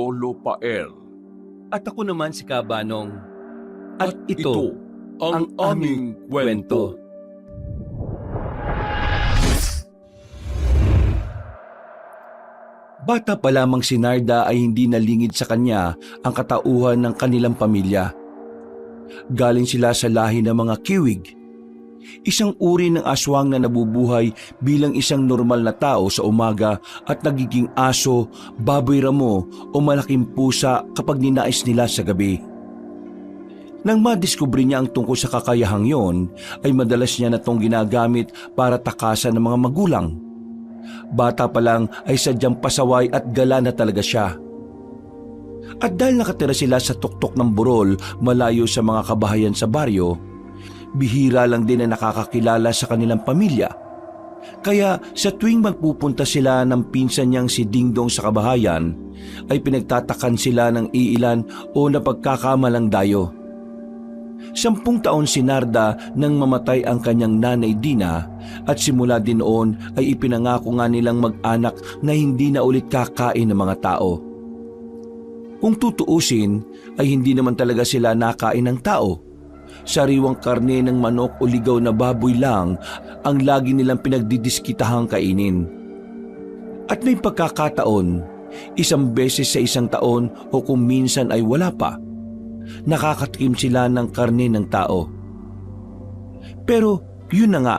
Lolo Pael. At ako naman si Kabanong. At ito ang aming kwento. Bata pa lamang si Narda ay hindi nalingid sa kanya ang katauhan ng kanilang pamilya. Galing sila sa lahi ng mga kiwig, isang uri ng aswang na nabubuhay bilang isang normal na tao sa umaga at nagiging aso, baboy ramo o malaking pusa kapag ninais nila sa gabi. Nang madiskubre niya ang tungkol sa kakayahang yon, ay madalas niya na itong ginagamit para takasan ng mga magulang. Bata pa lang ay sadyang pasaway at gala na talaga siya. At dahil nakatira sila sa tuktok ng burol malayo sa mga kabahayan sa baryo, bihira lang din na nakakakilala sa kanilang pamilya. Kaya sa tuwing magpupunta sila ng pinsan niyang si Dingdong sa kabahayan, ay pinagtatakan sila ng iilan o napagkakamalang dayo. 10 taon si Narda nang mamatay ang kanyang nanay Dina at simula din noon ay ipinangako nga nilang mag-anak na hindi na ulit kakain ng mga tao. Kung tutuusin ay hindi naman talaga sila nakain ng tao. Sariwang karne ng manok o ligaw na baboy lang ang lagi nilang pinagdidiskitahang kainin. At may pagkakataon, 1 beses sa 1 taon o kung minsan ay wala pa, nakakatikim sila ng karne ng tao. Pero yun na nga,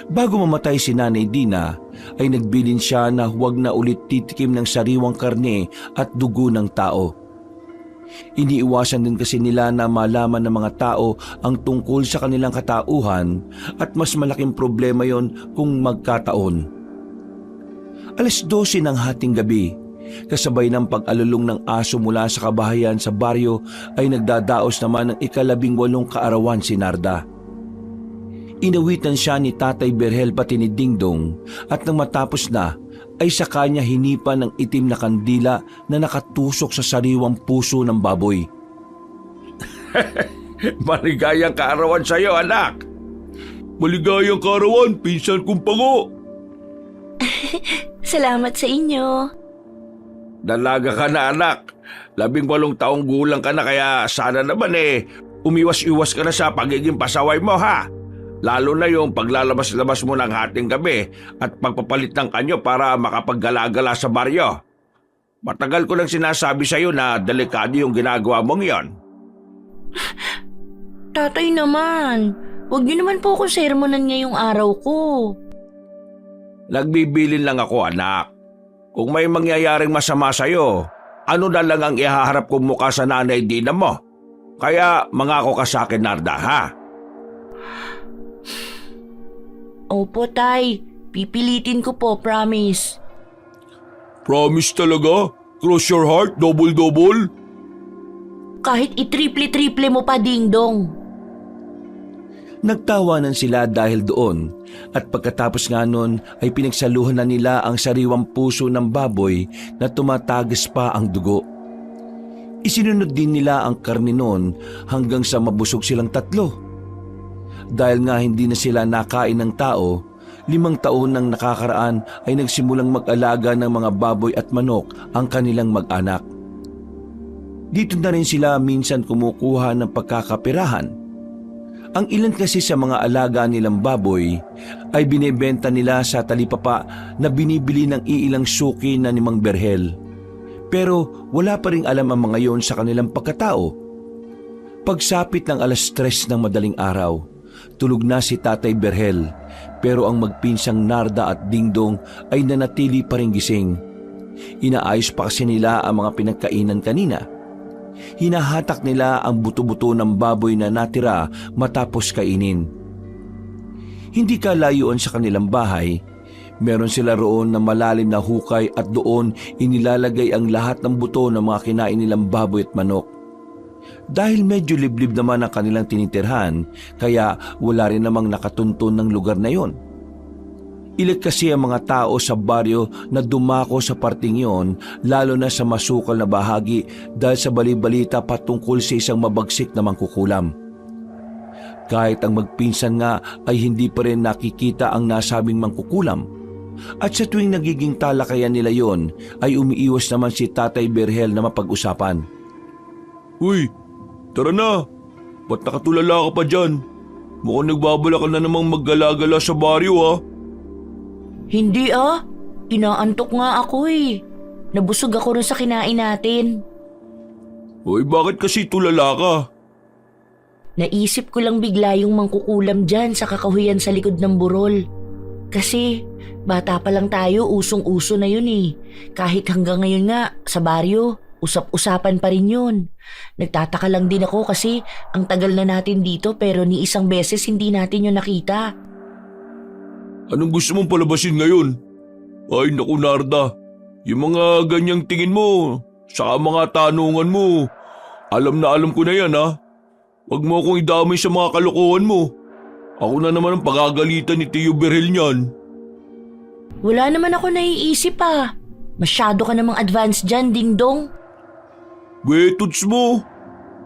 bago mamatay si Nanay Dina ay nagbilin siya na huwag na ulit titikim ng sariwang karne at dugo ng tao. Iniiwasan din kasi nila na malaman ng mga tao ang tungkol sa kanilang katauhan at mas malaking problema yon kung magkataon. 12:00 ng hating gabi, kasabay ng pag-alulong ng aso mula sa kabahayan sa baryo ay nagdadaos naman ng 18 kaarawan si Narda. Inawitan siya ni Tatay Berhel pati ni Dingdong at nang matapos na ay sa kanya hinipan ng itim na kandila na nakatusok sa sariwang puso ng baboy. Maligayang kaarawan sa iyo, anak. Maligayang kaarawan, pinsan kong pango. Salamat sa inyo. Dalaga ka na, anak. 18 taong gulang ka na kaya sana naman umiwas-iwas ka na sa pagiging pasaway mo, ha? Lalo na yung paglalabas-labas mo ng hating gabi at pagpapalit ng kanyo para makapaggala-gala sa baryo. Matagal ko nang sinasabi sa iyo na delikado yung ginagawa mong yon. Tatay naman, huwag niyo naman po ako sermonan ngayong araw ko. Nagbibilin lang ako, anak. Kung may mangyayaring masama sa iyo, ano na lang ang ihaharap kong mukha sa Nanay Dina mo? Kaya mangako ka sa akin, Narda, ha? Opo, Tay. Pipilitin ko po, promise. Promise talaga? Cross your heart, double-double? Kahit itriple-triple mo pa, Dingdong. Nagtawanan sila dahil doon at pagkatapos nga nun ay pinagsaluhan na nila ang sariwang puso ng baboy na tumatagas pa ang dugo. Isinunod din nila ang karne noon hanggang sa mabusog silang 3. Dahil nga hindi na sila nakain ng tao, 5 taon nang nakakaraan ay nagsimulang mag-alaga ng mga baboy at manok ang kanilang mag-anak. Dito na rin sila minsan kumukuha ng pagkakapirahan. Ang ilan kasi sa mga alaga nilang baboy ay binebenta nila sa talipapa na binibili ng iilang suki na ni Mang Berhel. Pero wala pa ring alam ang mga yon sa kanilang pagkatao. Pagsapit ng 3:00 ng madaling araw, tulog na si Tatay Berhel, pero ang magpinsang Narda at Dingdong ay nanatili pa ring gising. Inaayos pa kasi nila ang mga pinagkainan kanina. Hinahatak nila ang buto-buto ng baboy na natira matapos kainin. Hindi kalayuan sa kanilang bahay, meron sila roon na malalim na hukay at doon inilalagay ang lahat ng buto ng mga kinain nilang baboy at manok. Dahil medyo liblib naman ang kanilang tinitirhan, kaya wala rin namang nakatuntun ng lugar na yon. Ilag kasi ang mga tao sa baryo na dumako sa parting yon, lalo na sa masukal na bahagi dahil sa bali-balita patungkol sa isang mabagsik na mangkukulam. Kahit ang magpinsan nga ay hindi pa rin nakikita ang nasabing mangkukulam. At sa tuwing nagiging talakayan nila yon ay umiiwas naman si Tatay Berhel na mapag-usapan. Uy, tara na. Ba't nakatulala ka pa dyan? Mukhang nagbabala ka na namang maggala-gala sa baryo ha. Hindi inaantok nga ako eh. Nabusog ako rin sa kinain natin. Uy, bakit kasi tulala ka? Naisip ko lang bigla yung mangkukulam dyan sa kakahuyan sa likod ng burol. Kasi bata pa lang tayo, usong-uso na yun eh. Kahit hanggang ngayon nga sa baryo, usap-usapan pa rin yun. Nagtataka lang din ako kasi ang tagal na natin dito pero ni isang beses hindi natin yun nakita. Anong gusto mong palabasin ngayon? Ay naku Narda, yung mga ganyang tingin mo, saka mga tanungan mo, alam na alam ko na yan ha. Huwag mo akong idamay sa mga kalokohan mo. Ako na naman ang pagagalitan ni Tio Berhel niyan. Wala naman ako naiisip Masyado ka namang advance dyan, ding-dong. Tuts mo.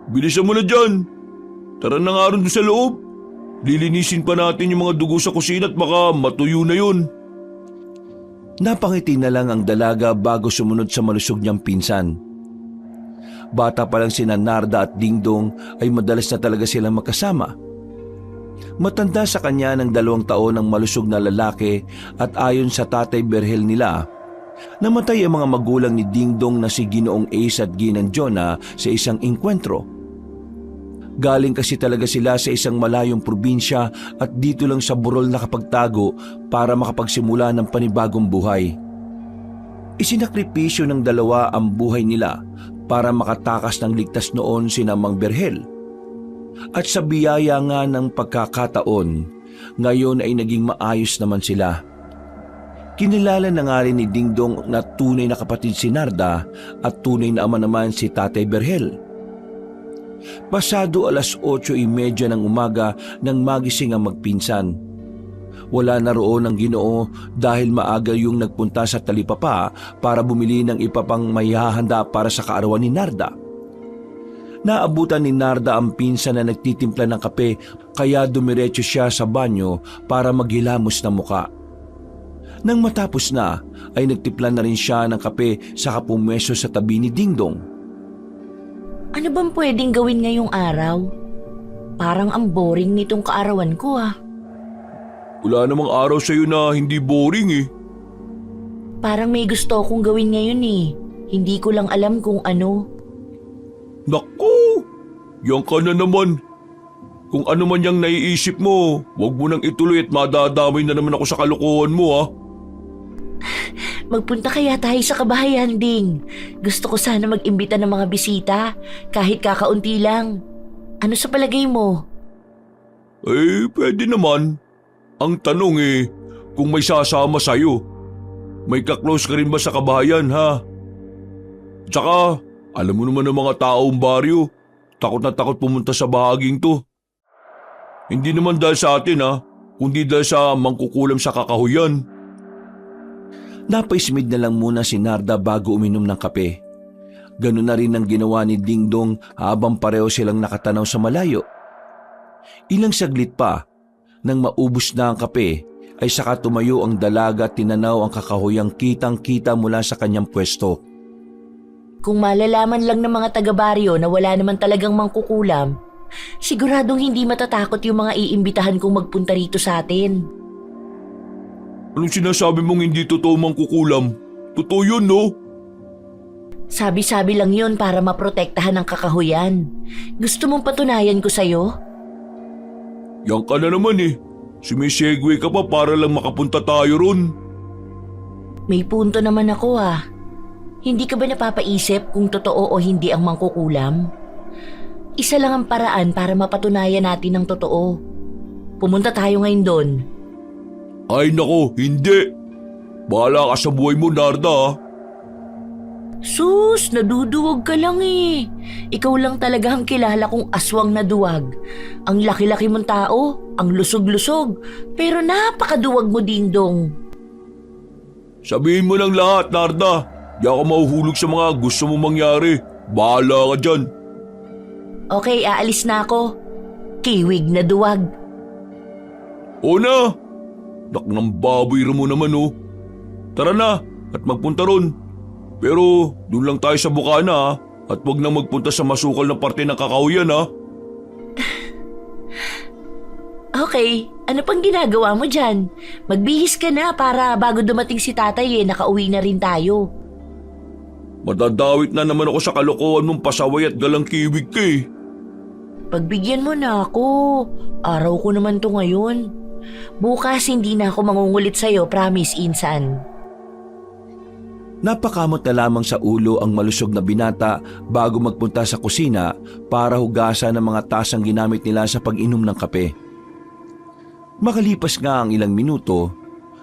Bilisan mo na dyan. Tara na nga rin doon sa loob. Lilinisin pa natin yung mga dugo sa kusina at baka matuyo na yun. Napangiti na lang ang dalaga bago sumunod sa malusog niyang pinsan. Bata pa lang sina Narda at Dingdong ay madalas na talaga silang magkasama. Matanda sa kanya ng 2 taon ang malusog na lalaki at ayon sa Tatay Berhel nila, namatay ang mga magulang ni Dingdong na si Ginoong Ace at Ginang Jonah sa isang engkwentro. Galing kasi talaga sila sa isang malayong probinsya at dito lang sa burol nakapagtago para makapagsimula ng panibagong buhay. Isinakripisyo ng dalawa ang buhay nila para makatakas ng ligtas noon sina Mang Berhel. At sa biyaya nga ng pagkakataon, ngayon ay naging maayos naman sila. Kinilala na nga rin ni Dingdong na tunay na kapatid si Narda at tunay na ama naman si Tatay Berhel. Pasado 8:30 ng umaga nang magising ang magpinsan. Wala na roon ang Ginoo dahil maaga yung nagpunta sa talipapa para bumili ng ipapang maihahanda para sa kaarawan ni Narda. Naabutan ni Narda ang pinsan na nagtitimpla ng kape kaya dumiretso siya sa banyo para maghilamos ng muka. Nang matapos na ay nagtimpla na rin siya ng kape saka pumwesto sa tabi ni Dingdong. Ano bang pwedeng gawin ngayong araw? Parang ang boring nitong kaarawan ko Wala namang araw sa'yo na hindi boring eh. Parang may gusto akong gawin ngayon eh. Hindi ko lang alam kung ano. Naku! Yan ka na naman. Kung ano man yung naiisip mo, huwag mo nang ituloy at madadamay na naman ako sa kalokohan mo ha. Magpunta kaya tayo sa kabahayan, Ding. Gusto ko sana mag-imbita ng mga bisita, kahit kakaunti lang. Ano sa palagay mo? Pwede naman. Ang tanong kung may sasama sa'yo. May kaklose ka rin ba sa kabahayan ha? Tsaka, alam mo naman ng mga taong baryo, takot na takot pumunta sa bahaging to. Hindi naman dahil sa atin kundi dahil sa mangkukulam sa kakahuyan. Napaismid na lang muna si Narda bago uminom ng kape. Ganun na rin ang ginawa ni Dingdong habang pareho silang nakatanaw sa malayo. Ilang saglit pa, nang maubos na ang kape, ay saka tumayo ang dalaga at tinanaw ang kakahuyang kitang-kita mula sa kanyang pwesto. Kung malalaman lang ng mga taga-baryo na wala naman talagang mangkukulam, siguradong hindi matatakot yung mga iimbitahan kong magpunta rito sa atin. Anong sinasabi mong hindi totoo mangkukulam? Totoo yun, no? Sabi-sabi lang yun para maprotektahan ang kakahuyan. Gusto mong patunayan ko sa'yo? Yan ka na naman Sumisegway ka pa para lang makapunta tayo ron. May punto naman ako Hindi ka ba napapaisip kung totoo o hindi ang mangkukulam? Isa lang ang paraan para mapatunayan natin ang totoo. Pumunta tayo ngayon doon. Ay nako, hindi. Bahala ka sa buhay mo, Narda Sus, naduduwag ka lang Ikaw lang talaga ang kilala kong aswang na duwag. Ang laki-laki mong tao, ang lusog-lusog, pero napakaduwag mo, Dingdong. Sabihin mo lang lahat, Narda. Di ako mahuhulog sa mga gusto mong mangyari. Bahala ka dyan. Okay, aalis na ako. Kiwig na duwag. O na! Nak ng baboy mo naman Tara na at magpunta ron. Pero doon lang tayo sa bukana ha, at huwag nang magpunta sa masukal na parte ng kakahuyan ha. Okay, ano pang ginagawa mo dyan? Magbihis ka na para bago dumating si tatay nakauwi na rin tayo. Madadawit na naman ako sa kalokohan mong pasaway at galang kiwig ka eh. Pagbigyan mo na ako. Araw ko naman to ngayon. Bukas hindi na ako mangungulit sa'yo, promise, Insan. Napakamot na lamang sa ulo ang malusog na binata bago magpunta sa kusina para hugasan ang mga tasang ginamit nila sa pag-inom ng kape. Makalipas nga ang ilang minuto,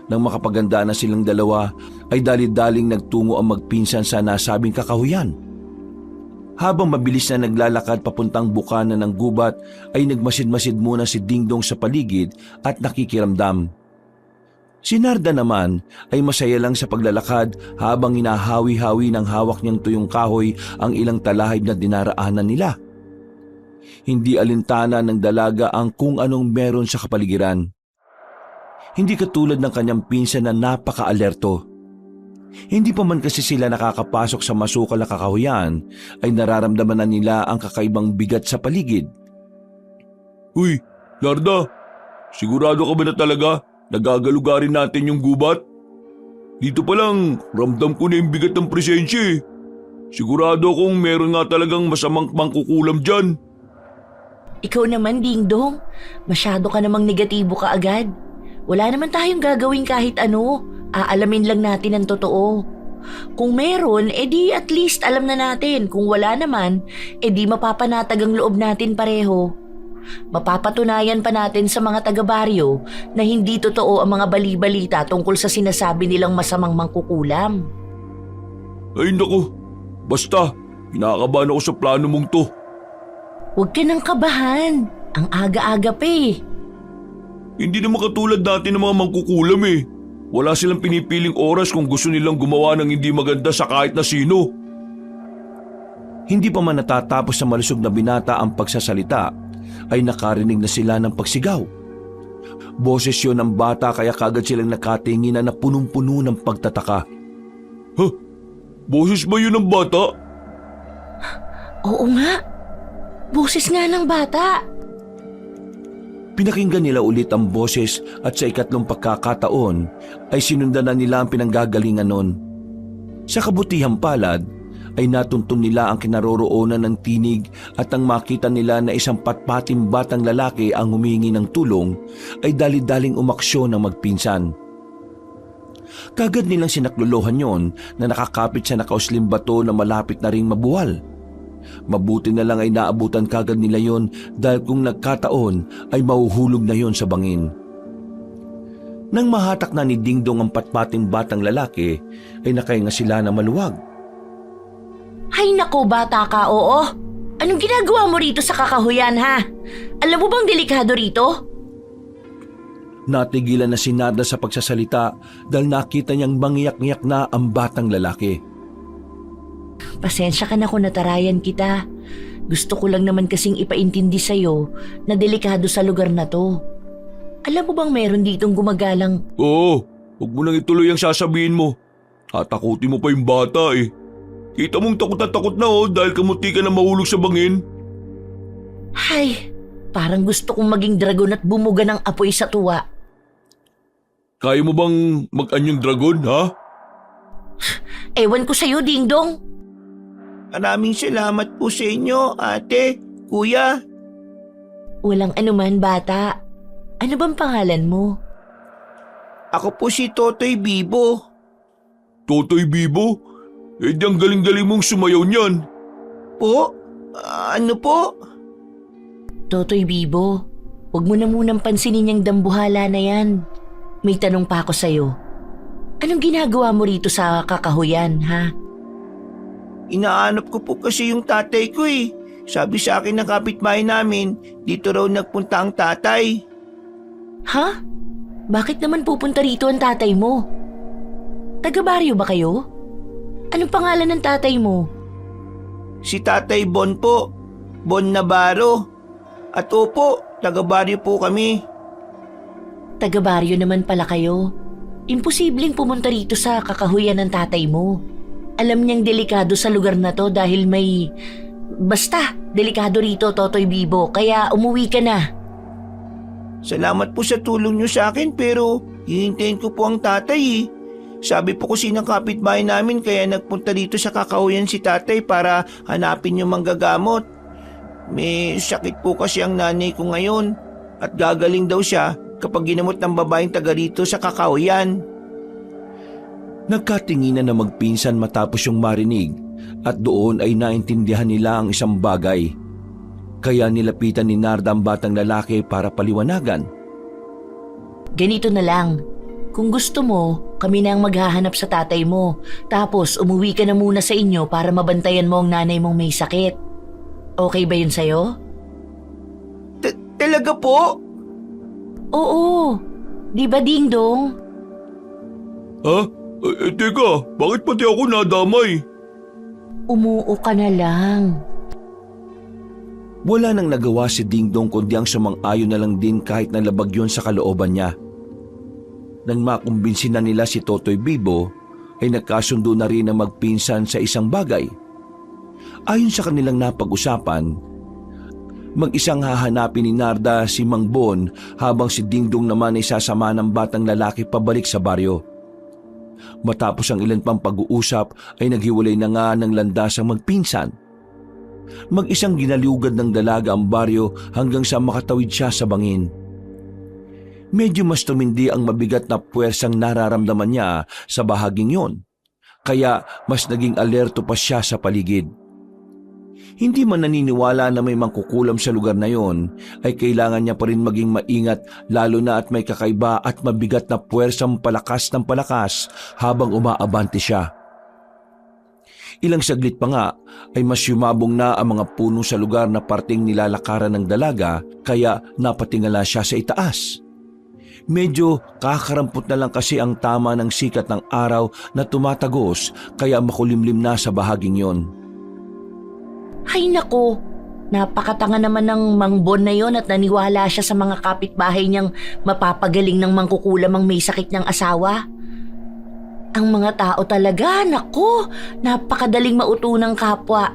nang makapaganda na silang dalawa ay dali-daling nagtungo ang magpinsan sa nasabing kakahuyan. Habang mabilis na naglalakad papuntang bukana ng gubat ay nagmasid-masid muna si Dingdong sa paligid at nakikiramdam. Si Narda naman ay masaya lang sa paglalakad habang hinahawi-hawi ng hawak niyang tuyong kahoy ang ilang talahib na dinaraanan nila. Hindi alintana ng dalaga ang kung anong meron sa kapaligiran. Hindi katulad ng kanyang pinsan na napaka-alerto. Hindi pa man kasi sila nakakapasok sa masukal na kakahuyan ay nararamdaman na nila ang kakaibang bigat sa paligid. Uy, Narda, sigurado ka ba na talaga nagagalugarin natin yung gubat? Dito pa lang, ramdam ko na yung bigat ng presensya eh. Sigurado akong meron nga talagang masamang mangkukulam dyan. Ikaw naman, Dingdong. Masyado ka namang negatibo ka agad. Wala naman tayong gagawin kahit ano. Aalamin lang natin ang totoo. Kung meron, edi at least alam na natin. Kung wala naman, edi mapapanatag ang loob natin pareho. Mapapatunayan pa natin sa mga taga-baryo na hindi totoo ang mga bali-balita tungkol sa sinasabi nilang masamang mangkukulam. Ay naku, basta, kinakabahan ako sa plano mong to. Huwag ka nang kabahan. Ang aga-aga pa eh. Hindi naman katulad natin ng mga mangkukulam eh. Wala silang pinipiling oras kung gusto nilang gumawa ng hindi maganda sa kahit na sino. Hindi pa man natatapos sa malusog na binata ang pagsasalita, ay nakarinig na sila ng pagsigaw. Boses yun ng bata kaya kagad silang nakatinginan na punong-puno ng pagtataka. Ha? Boses ba yun ng bata? Oo nga. Boses nga ng bata. Pinakinggan nila ulit ang boses at sa ikatlong pagkakataon ay sinundan na nila ang pinanggagalingan nun. Sa kabutihang palad ay natuntun nila ang kinaroroonan ng tinig at ang makita nila na isang patpating batang lalaki ang humingi ng tulong ay dali-daling umaksyon ng magpinsan. Kagad nilang sinaklolohan yon na nakakapit sa nakauslim bato na malapit na ring mabuwal. Mabuti na lang ay naabutan kagad nila yon dahil kung nagkataon ay mahuhulog na yon sa bangin. Nang mahatak na ni Dingdong ang patpating batang lalaki ay nakahinga sila na maluwag. Hay nako, bata ka, oo. Anong ginagawa mo rito sa kakahuyan, ha? Alam mo bang delikado rito? Natigilan na si Narda sa pagsasalita dahil nakita niyang mangiyak-ngiyak na ang batang lalaki. Pasensya ka na kung natarayan kita. Gusto ko lang naman kasing ipaintindi sa'yo na delikado sa lugar na to. Alam mo bang meron ditong gumagalang... Oo, huwag mo nang ituloy ang sasabihin mo. Tatakutin mo pa yung bata eh. Kita mong takot na takot na dahil kamunti ka na mahulog sa bangin. Hay, parang gusto kong maging dragon at bumuga ng apoy sa tuwa. Kaya mo bang mag-anyong dragon, ha? Ewan ko sa'yo, Dingdong. Maraming salamat po sa inyo, ate, kuya. Walang anuman, bata. Ano bang pangalan mo? Ako po si Totoy Bibo. Totoy Bibo? Eh di ang galing-galing mong sumayaw niyan. Po? Ano po? Totoy Bibo, huwag mo na munang pansinin yung dambuhala na yan. May tanong pa ako sa'yo. Anong ginagawa mo rito sa kakahuyan, ha? Inaanap ko po kasi yung tatay ko eh. Sabi sa akin ng kapitbahay namin, dito raw nagpunta ang tatay. Ha? Bakit naman pupunta rito ang tatay mo? Taga-baryo ba kayo? Anong pangalan ng tatay mo? Si Tatay Bon po, Bon Navarro. At opo, taga-baryo po kami. Taga-baryo naman pala kayo. Imposibleng pumunta rito sa kakahuyan ng tatay mo. Alam niyang delikado sa lugar na to dahil may... Basta, delikado rito, Totoy Bibo, kaya umuwi ka na. Salamat po sa tulong niyo sa akin pero hihintayin ko po ang tatay eh. Sabi po kasi ng kapitbahay namin kaya nagpunta dito sa kakahuyan si tatay para hanapin yung manggagamot. May sakit po kasi ang nanay ko ngayon at gagaling daw siya kapag ginamot ng babaeng taga rito sa kakahuyan. Nagkatinginan na magpinsan matapos yung marinig at doon ay naintindihan nila ang isang bagay. Kaya nilapitan ni Narda ang batang lalaki para paliwanagan. Ganito na lang. Kung gusto mo, kami na ang maghahanap sa tatay mo. Tapos umuwi ka na muna sa inyo para mabantayan mo ang nanay mong may sakit. Okay ba yun sa'yo? Talaga po? Oo. Di ba, Ding Dong? Ha? Teka, bakit pati ako nadamay? Umuo ka na lang. Wala nang nagawa si Ding Dong kundi ang sumang-ayon na lang din kahit nalabag yun sa kalooban niya. Nang makumbinsin na nila si Totoy Bibo, ay nagkasundo na rin na magpinsan sa isang bagay. Ayon sa kanilang napag-usapan, mag-isang hahanapin ni Narda si Mang Bon habang si Ding Dong naman ay sasama ng batang lalaki pabalik sa baryo. Matapos ang ilan pang pag-uusap ay naghiwalay na nga ng landas ang magpinsan. Mag-isang ginalugad ng dalaga ang baryo hanggang sa makatawid siya sa bangin. Medyo mas tumindi ang mabigat na puwersang nararamdaman niya sa bahaging yon, kaya mas naging alerto pa siya sa paligid. Hindi man naniniwala na may mangkukulam sa lugar na yon, ay kailangan niya pa rin maging maingat lalo na at may kakaiba at mabigat na puwersang palakas ng palakas habang umaabante siya. Ilang saglit pa nga ay mas yumabong na ang mga puno sa lugar na parting nilalakaran ng dalaga kaya napatingala siya sa itaas. Medyo kakarampot na lang kasi ang tama ng sikat ng araw na tumatagos kaya makulimlim na sa bahaging yon. Ay nako, napakatanga naman ng Mang Bon na yon at naniwala siya sa mga kapitbahay niyang mapapagaling ng mangkukulam ang may sakit niyang asawa. Ang mga tao talaga, nako, napakadaling mauto ng kapwa.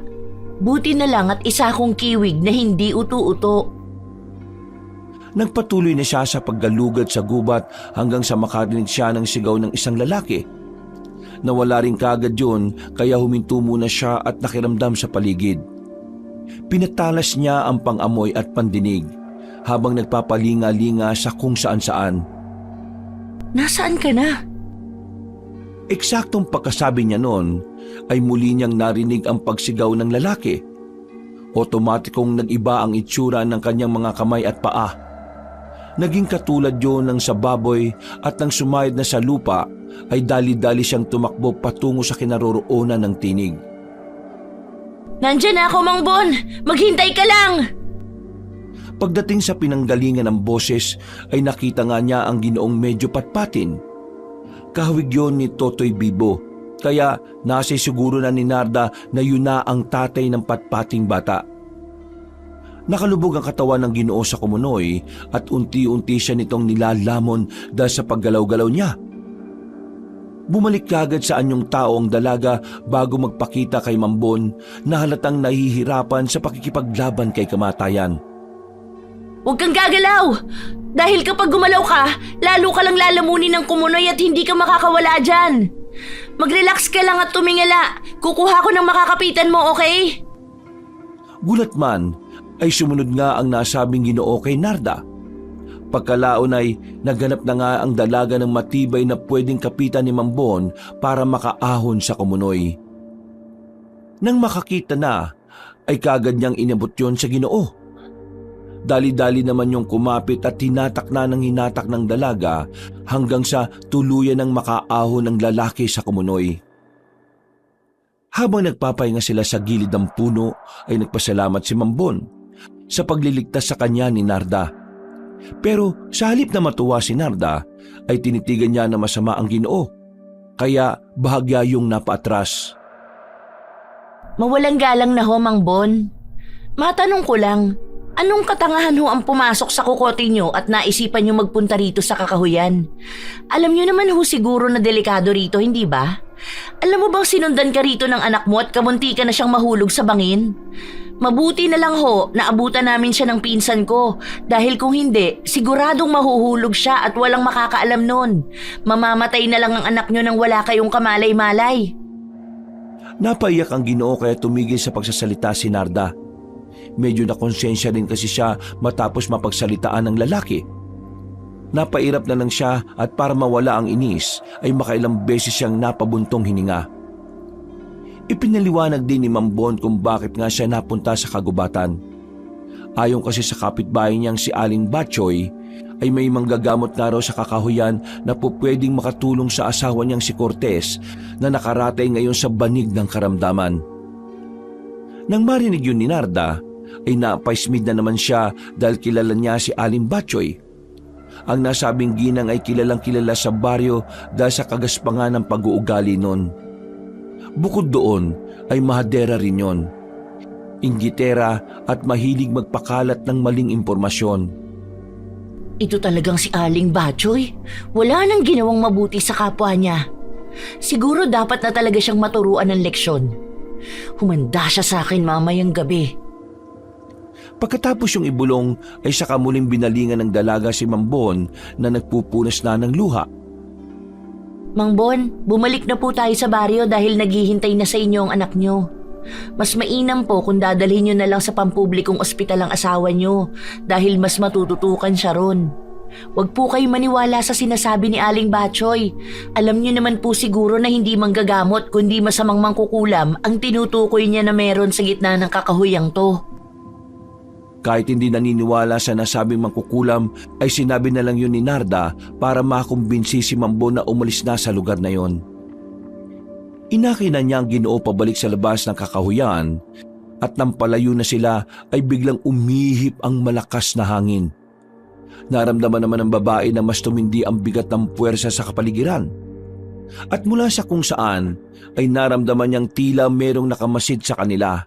Buti na lang at isa akong kiwig na hindi uto-uto. Nagpatuloy na siya sa paggalugad sa gubat hanggang sa makarinig siya ng sigaw ng isang lalaki. Nawala rin kaagad yun kaya huminto muna siya at nakiramdam sa paligid. Pinatalas niya ang pangamoy at pandinig habang nagpapalinga-linga sa kung saan-saan. Nasaan ka na? Eksaktong pagkasabi niya noon ay muli niyang narinig ang pagsigaw ng lalaki. Otomatikong nag-iba ang itsura ng kanyang mga kamay at paa. Naging katulad yun ng sa baboy at nang sumayad na sa lupa ay dali-dali siyang tumakbo patungo sa kinaroroonan ng tinig. Nandyan na ako, Mang Bon! Maghintay ka lang! Pagdating sa pinanggalingan ng boses ay nakita nga niya ang Ginoong medyo patpatin. Kahawig yun ni Totoy Bibo, kaya nasisiguro na ni Narda na yun na ang tatay ng patpating bata. Nakalubog ang katawan ng Ginoo sa kumunoy at unti-unti siya nitong nilalamon dahil sa paggalaw-galaw niya. Bumalik kaagad sa anyong tao ang dalaga bago magpakita kay Mambon na halatang nahihirapan sa pakikipaglaban kay kamatayan. Huwag kang gagalaw! Dahil kapag gumalaw ka, lalo ka lang lalamunin ng kumunoy at hindi ka makakawala dyan. Mag-relax ka lang at tumingala. Kukuha ko ng makakapitan mo, okay? Gulat man, ay sumunod nga ang nasabing Ginoo kay Narda. Pagkalaon ay naghanap na nga ang dalaga ng matibay na pwedeng kapitan ni Mambon para makaahon sa kumunoy. Nang makakita na, ay kagad niyang inabot yon sa Ginoo. Dali-dali naman yung kumapit at hinatak na ng hinatak ng dalaga hanggang sa tuluyan ng makaahon ng lalaki sa kumunoy. Habang nagpapahinga sila sa gilid ng puno ay nagpasalamat si Mambon sa pagliligtas sa kanya ni Narda. Pero sa halip na matuwa si Narda ay tinitigan niya na masama ang Ginoo, kaya bahagya yung napaatras. Mawalang galang na ho, Mang Bon. Matanong ko lang, Anong katangahan ho ang pumasok sa kukote nyo at naisipan nyo magpunta rito sa Kakahuyan? Alam nyo naman ho siguro na delikado rito, hindi ba? Alam mo bang sinundan ka rito ng anak mo at kamunti ka na siyang mahulog sa bangin? Mabuti na lang ho na abutan namin siya ng pinsan ko dahil kung hindi, siguradong mahuhulog siya at walang makakaalam nun. Mamamatay na lang ang anak nyo nang wala kayong kamalay-malay. Napaiyak ang Ginoo kaya tumigil sa pagsasalita si Narda. Medyo nakonsensya rin kasi siya matapos mapagsalitaan ng lalaki. Napairap na lang siya at para mawala ang inis ay makailang beses siyang napabuntong hininga. Ipinaliwanag din ni Mang Bon kung bakit nga siya napunta sa kagubatan. Ayon kasi sa kapitbahay niyang si Aling Batchoy ay may manggagamot na raw sa Kakahuyan na pupwedeng makatulong sa asawa niyang si Cortez na nakaratay ngayon sa banig ng karamdaman. Nang marinig yun ni Narda, ay napaismid na naman siya dahil kilala niya si Aling Batchoy. Ang nasabing ginang ay kilalang kilala sa baryo dahil sa kagaspangan ng pag-uugali nun. Bukod doon ay mahadera rin yon, inggitera at mahilig magpakalat ng maling impormasyon. Ito talagang si Aling Batchoy. Wala nang ginawang mabuti sa kapwa niya. Siguro dapat na talaga siyang maturuan ng leksyon. Humanda siya sa akin mamayang gabi. Pagkatapos yung ibulong ay saka muling binalingan ng dalaga si Mang Bon na nagpupunas na ng luha. Mang Bon, bumalik na po tayo sa baryo dahil naghihintay na sa inyo ang anak nyo. Mas mainam po kung dadalhin nyo na lang sa pampublikong ospital ang asawa nyo dahil mas matututukan siya ron. Huwag po kayo maniwala sa sinasabi ni Aling Batchoy. Alam nyo naman po siguro na hindi manggagamot kundi masamang mangkukulam ang tinutukoy niya na meron sa gitna ng kakahuyang to. Kahit hindi naniniwala sa nasabing mangkukulam ay sinabi na lang yun ni Narda para makumbinsi si Mang Bon na umalis na sa lugar na yon. Inaki na niya ang Ginoo pabalik sa labas ng Kakahuyan at nang palayo na sila ay biglang umihip ang malakas na hangin. Naramdaman naman ng babae na mas tumindi ang bigat ng puwersa sa kapaligiran. At mula sa kung saan ay naramdaman niyang tila merong nakamasid sa kanila.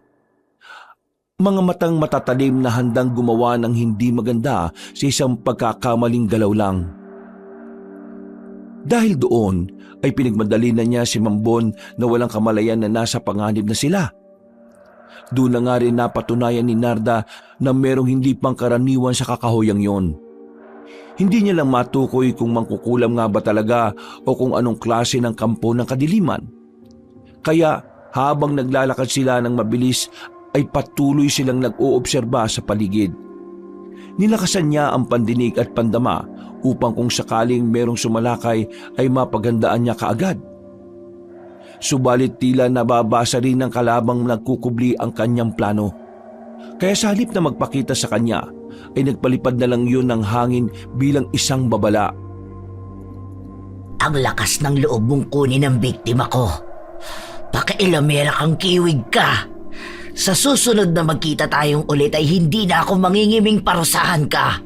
Mga matang matatalim na handang gumawa ng hindi maganda sa isang pagkakamaling galaw lang. Dahil doon ay pinagmadali na niya si Mang Bon na walang kamalayan na nasa panganib na sila. Doon na nga rin napatunayan ni Narda na merong hindi pangkaraniwan sa kakahuyang yon. Hindi niya lang matukoy kung mangkukulam nga ba talaga o kung anong klase ng kampo ng kadiliman. Kaya habang naglalakad sila ng mabilis ay patuloy silang nag-oobserba sa paligid. Nilakasan niya ang pandinig at pandama upang kung sakaling merong sumalakay ay mapaghandaan niya kaagad. Subalit tila nababasa rin ng kalabang nagkukubli ang kanyang plano. Kaya sa halip na magpakita sa kanya ay nagpalipad na lang yun ng hangin bilang isang babala. Ang lakas ng loob mong kunin ang biktima ko. Pakailamera kang kiwig ka. Sa susunod na magkita tayong ulit ay hindi na ako mangingiming parusahan ka.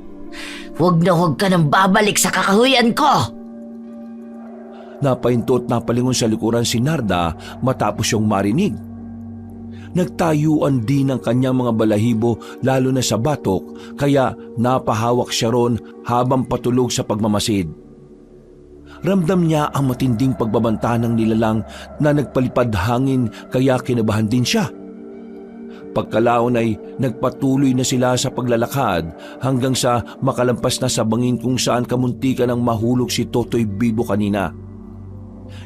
Huwag na huwag ka nang babalik sa kakahuyan ko. Napahinto at napalingon sa likuran si Narda matapos yung marinig. Nagtayuan din ang kanyang mga balahibo lalo na sa batok kaya napahawak siya ron habang patulog sa pagmamasid. Ramdam niya ang matinding pagbabanta ng nilalang na nagpalipad hangin kaya kinabahan din siya. Pagkalaon ay nagpatuloy na sila sa paglalakad hanggang sa makalampas na sa bangin kung saan kamuntikan ang mahulog si Totoy Bibo kanina.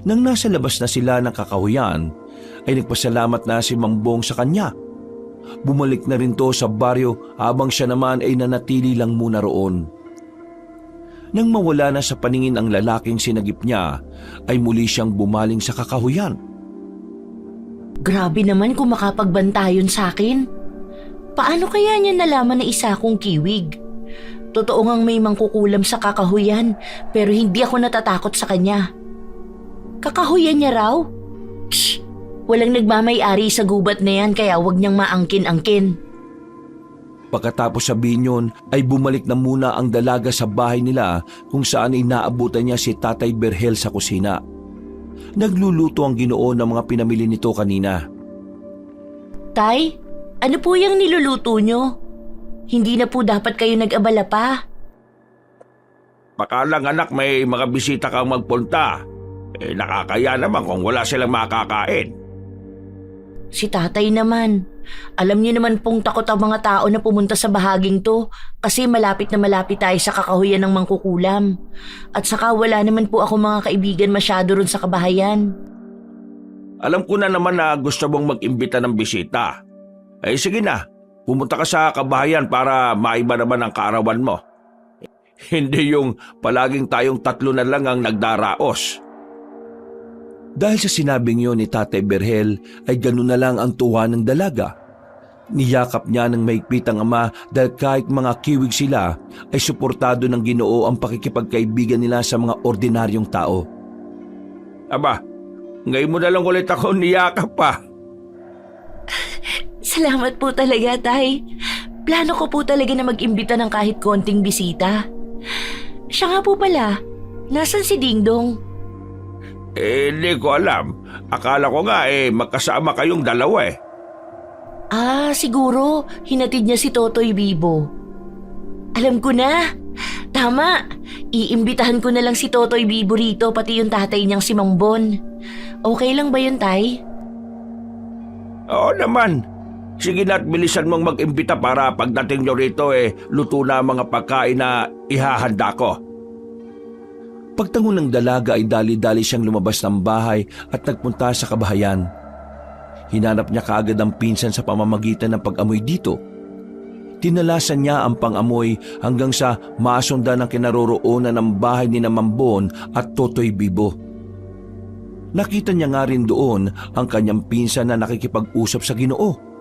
Nang nasa labas na sila ng kakahuyan, ay nagpasalamat na si Mang Bong sa kanya. Bumalik na rin to sa baryo habang siya naman ay nanatili lang muna roon. Nang mawala na sa paningin ang lalaking sinagip niya, ay muli siyang bumaling sa kakahuyan. Grabe naman kung makapagbanta yun sa akin. Paano kaya niya nalaman na isa akong kiwig? Totoo ngang may mangkukulam sa kakahuyan pero hindi ako natatakot sa kanya. Kakahuyan niya raw? Shh! Walang nagmamay-ari sa gubat na yan kaya wag niyang maangkin-angkin. Pagkatapos sabihin yun ay bumalik na muna ang dalaga sa bahay nila kung saan inaabutan niya si Tatay Berhel sa kusina. Nagluluto ang Ginoo ng mga pinamili nito kanina. Tay, ano po yung niluluto niyo? Hindi na po dapat kayo nag-abala pa. Baka lang anak may mga bisita kang magpunta. Nakakaya naman kung wala silang makakain. Si tatay naman. Alam niyo naman pong takot ang mga tao na pumunta sa bahaging to kasi malapit na malapit tayo sa kakahuyan ng mangkukulam. At saka wala naman po ako mga kaibigan masyado ron sa kabahayan. Alam ko na naman na gusto mong mag-imbita ng bisita. Sige na, pumunta ka sa kabahayan para maiba naman ang kaarawan mo. Hindi yung palaging tayong tatlo na lang ang nagdaraos. Dahil sa sinabing yun ni Tatay Berhel ay ganun na lang ang tuwa ng dalaga. Niyakap niya ng mahigpit ang ama dahil kahit mga kiwig sila ay suportado ng Ginoo ang pakikipagkaibigan nila sa mga ordinaryong tao. Aba, ngayon mo na lang ulit ako niyakap pa. Salamat po talaga, Tay. Plano ko po talaga na mag-imbita ng kahit konting bisita. Siya nga po pala, nasan si Dingdong? Hindi ko alam. Akala ko nga magkasama kayong dalawa . Siguro, hinatid niya si Totoy Bibo. Alam ko na. Tama, iimbitahan ko na lang si Totoy Bibo rito pati yung tatay niyang si Mang Bon. Okay lang ba yun, Tay? Oo naman. Sige na at bilisan mong mag-imbita para pagdating nyo rito luto na ang mga pagkain na ihahanda ko. Pagtangon ng dalaga ay dali-dali siyang lumabas ng bahay at nagpunta sa kabahayan. Hinanap niya kaagad ang pinsan sa pamamagitan ng pag-amoy dito. Tinalasan niya ang pang-amoy hanggang sa masundan ang kinaroroonan ng bahay ni Mambon at Totoy Bibo. Nakita niya nga rin doon ang kanyang pinsan na nakikipag-usap sa Ginoo.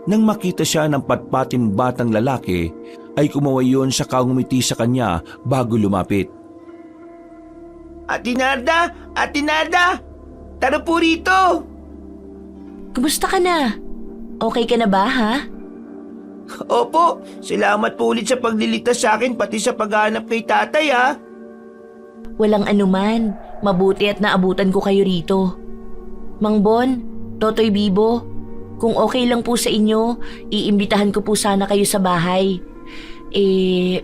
Nang makita siya ng patpating batang lalaki, ay kumaway yun sa ngumiti sa kanya bago lumapit. Ate Narda! Ate Narda! Tara po rito! Kumusta ka na? Okay ka na ba, ha? Opo, salamat po ulit sa pagliligtas sa akin pati sa paghahanap kay tatay ha. Walang anuman. Mabuti at naabutan ko kayo rito. Mang Bon, Totoy Bibo, kung okay lang po sa inyo, iimbitahan ko po sana kayo sa bahay.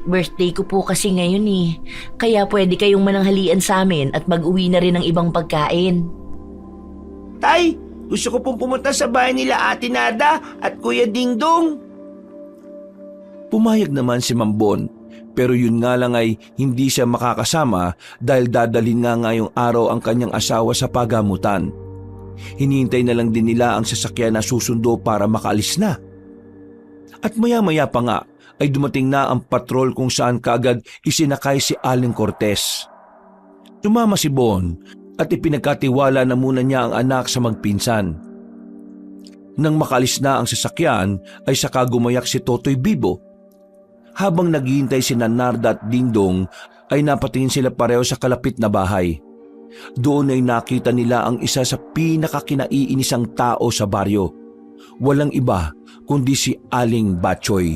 Birthday ko po kasi ngayon . Kaya pwede kayong mananghalian sa amin at mag-uwi na rin ng ibang pagkain. Tay, gusto ko pong pumunta sa bahay nila Ate Narda at Kuya Dingdong. Pumayag naman si Mambon, pero yun nga lang ay hindi siya makakasama dahil dadalhin nga ngayong araw ang kanyang asawa sa pagamutan. Hinihintay na lang din nila ang sasakyan na susundo para makaalis na. At maya-maya pa nga ay dumating na ang patrol kung saan kaagad isinakay si Aling Cortez. Tumama si Bon at ipinagkatiwala na muna niya ang anak sa magpinsan. Nang makalis na ang sasakyan ay saka gumayak si Totoy Bibo. Habang naghihintay si Narda at Dingdong ay napatingin sila pareho sa kalapit na bahay. Doon ay nakita nila ang isa sa pinakakinaiinisang tao sa baryo. Walang iba kundi si Aling Batchoy.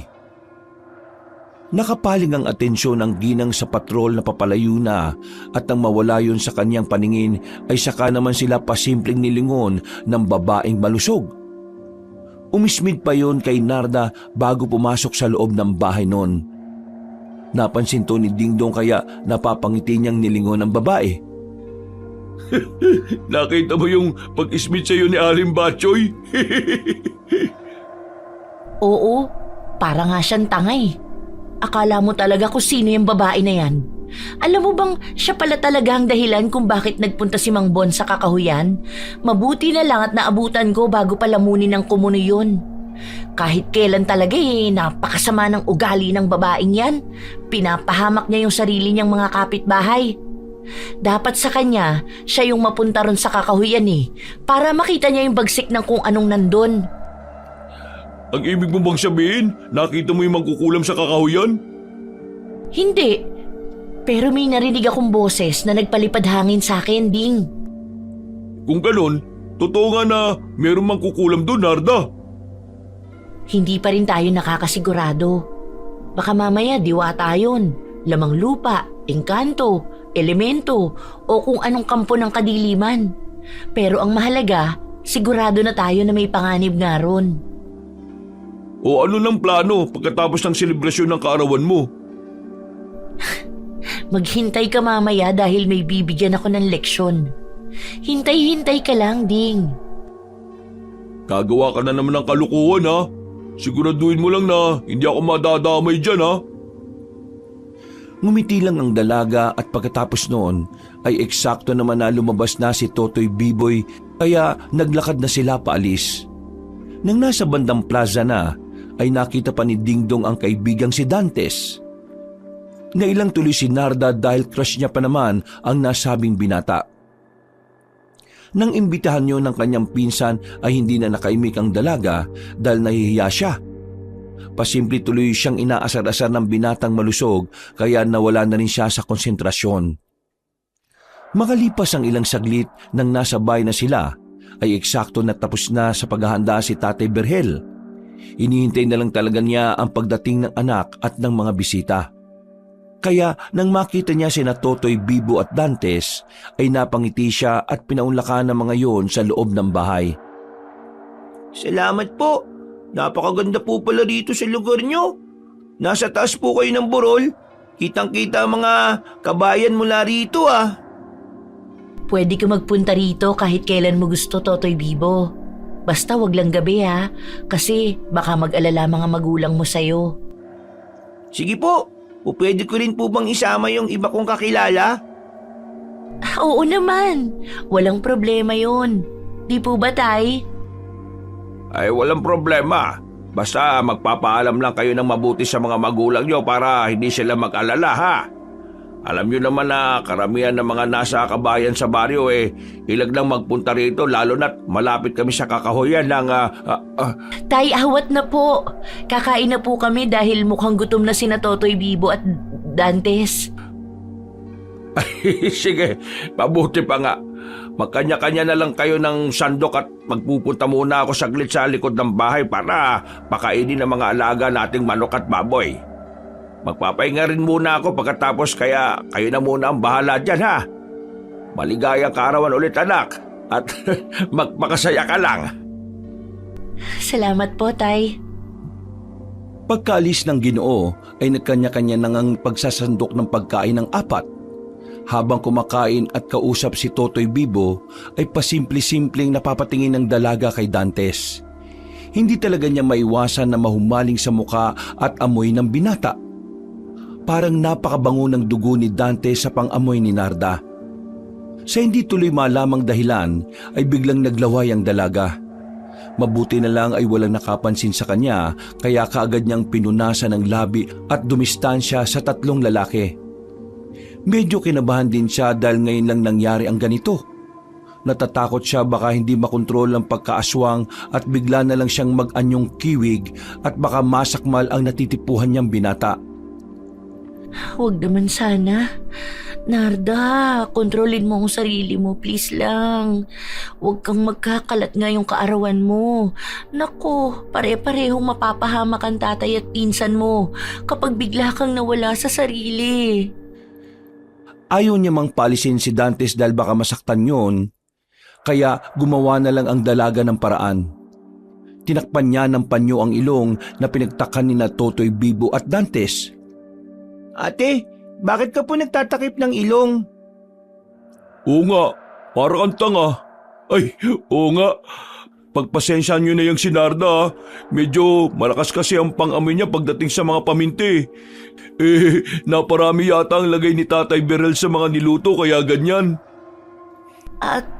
Nakapaling ang atensyon ng ginang sa patrol na papalayo na at nang mawala yun sa kanyang paningin ay saka naman sila pasimpleng nilingon ng babaeng malusog. Umismid pa yon kay Narda bago pumasok sa loob ng bahay noon. Napansin to ni Dingdong kaya napapangiti niyang nilingon ng babae. Nakita mo yung pag-ismit sa'yo ni Aling Batchoy? Oo, para nga siyang tangay. Akala mo talaga kung sino yung babae na yan. Alam mo bang siya pala talaga ang dahilan kung bakit nagpunta si Mang Bon sa kakahuyan? Mabuti na lang at naabutan ko bago palamunin ng kumuno yun. Kahit kailan talaga napakasama ng ugali ng babaeng yan. Pinapahamak niya yung sarili niyang mga kapitbahay. Dapat sa kanya, siya yung mapunta ron sa kakahuyan para makita niya yung bagsik ng kung anong nandun. Ang ibig mo bang sabihin, nakita mo yung mangkukulam sa kakahuyan? Hindi. Pero may narinig akong boses na nagpalipad hangin sa akin, Ding. Kung ganon, totoo nga na meron mangkukulam doon, Narda. Hindi pa rin tayo nakakasigurado. Baka mamaya diwata yun, lamang lupa, engkanto, elemento, o kung anong kampo ng kadiliman. Pero ang mahalaga, sigurado na tayo na may panganib nga ron. O ano ng plano pagkatapos ng selebrasyon ng kaarawan mo? Maghintay ka mamaya dahil may bibigyan ako ng leksyon. Hintay-hintay ka lang, Ding. Gagawa ka na naman ng kalukuhan ha. Siguraduhin mo lang na hindi ako madadamay dyan ha. Ngumiti lang ang dalaga at pagkatapos noon ay eksakto naman na lumabas na si Totoy Biboy kaya naglakad na sila paalis. Nang nasa bandang plaza na ay nakita pa ni Dingdong ang kaibigang si Dantes. Nailang tuloy si Narda dahil crush niya pa naman ang nasabing binata. Nang imbitahan niyo ng kanyang pinsan ay hindi na nakaimik ang dalaga dahil nahihiya siya. Pasimple tuloy siyang inaasar-asar ng binatang malusog kaya nawala na rin siya sa konsentrasyon. Makalipas ang ilang saglit nang nasa bahay na sila ay eksakto na tapos na sa paghahanda si Tatay Berhel. Inihintay na lang talaga niya ang pagdating ng anak at ng mga bisita. Kaya nang makita niya sina Totoy, Bibo at Dantes ay napangiti siya at pinaunlakan ng mga yon sa loob ng bahay. Salamat po. Napakaganda po pala dito sa lugar nyo. Nasa taas po kayo ng burol. Kitang-kita ang mga kabayan mula rito ah. Pwede ka magpunta rito kahit kailan mo gusto, Totoy Bibo. Basta wag lang gabi ha, kasi baka mag-alala mga magulang mo sa'yo. Sige po. O pwede ko rin po bang isama yung iba kong kakilala? Oo naman, walang problema yon. Di po ba, Tay? Ay walang problema. Basta magpapaalam lang kayo ng mabuti sa mga magulang nyo para hindi sila mag-alala ha. Alam nyo naman na karamihan ng mga nasa kabayan sa baryo ilag lang magpunta rito lalo na't malapit kami sa kakahuyan ng... Tay, awat na po. Kakain na po kami dahil mukhang gutom na sina Totoy Bibo at Dantes. Sige, mabuti pa nga. Magkanya-kanya na lang kayo ng sandok at magpupunta muna ako saglit sa likod ng bahay para pakainin ng mga alaga nating manok at baboy. Magpapahinga rin muna ako pagkatapos kaya kayo na muna ang bahala dyan ha. Maligayang kaarawan ulit anak at magpakasaya ka lang. Salamat po, Tay. Pagkaalis ng Ginoo ay nagkanya-kanya nang ang pagsasandok ng pagkain ng apat. Habang kumakain at kausap si Totoy Bibo ay pasimple-simpleng napapatingin ng dalaga kay Dantes. Hindi talaga niya maiwasan na mahumaling sa muka at amoy ng binata. Parang napakabango ng dugo ni Dante sa pang-amoy ni Narda. Sa hindi tuloy malamang dahilan ay biglang naglaway ang dalaga. Mabuti na lang ay walang nakapansin sa kanya kaya kaagad niyang pinunasan ng labi at dumistansya sa tatlong lalaki. Medyo kinabahan din siya dahil ngayon lang nangyari ang ganito. Natatakot siya baka hindi makontrol ang pagkaaswang at bigla na lang siyang mag-anyong kiwig at baka masakmal ang natitipuhan niyang binata. Huwag naman sana. Narda, kontrolin mo ang sarili mo, please lang. Huwag kang magkakalat ngayong kaarawan mo. Naku, pare-parehong mapapahamak ang tatay at pinsan mo kapag bigla kang nawala sa sarili. Ayaw niya mang palisin si Dantes dahil baka masaktan yun, kaya gumawa na lang ang dalaga ng paraan. Tinakpan niya ng panyo ang ilong na pinagtakan ni na Totoy, Bibo at Dantes. Ate, bakit ka po nagtatakip ng ilong? Oo nga, para kang tanga. Ay, oo nga. Pagpasensyahan nyo na yung sinarda. Medyo malakas kasi ang pang-amoy niya pagdating sa mga paminti. Naparami yata ang lagay ni Tatay Berhel sa mga niluto kaya ganyan.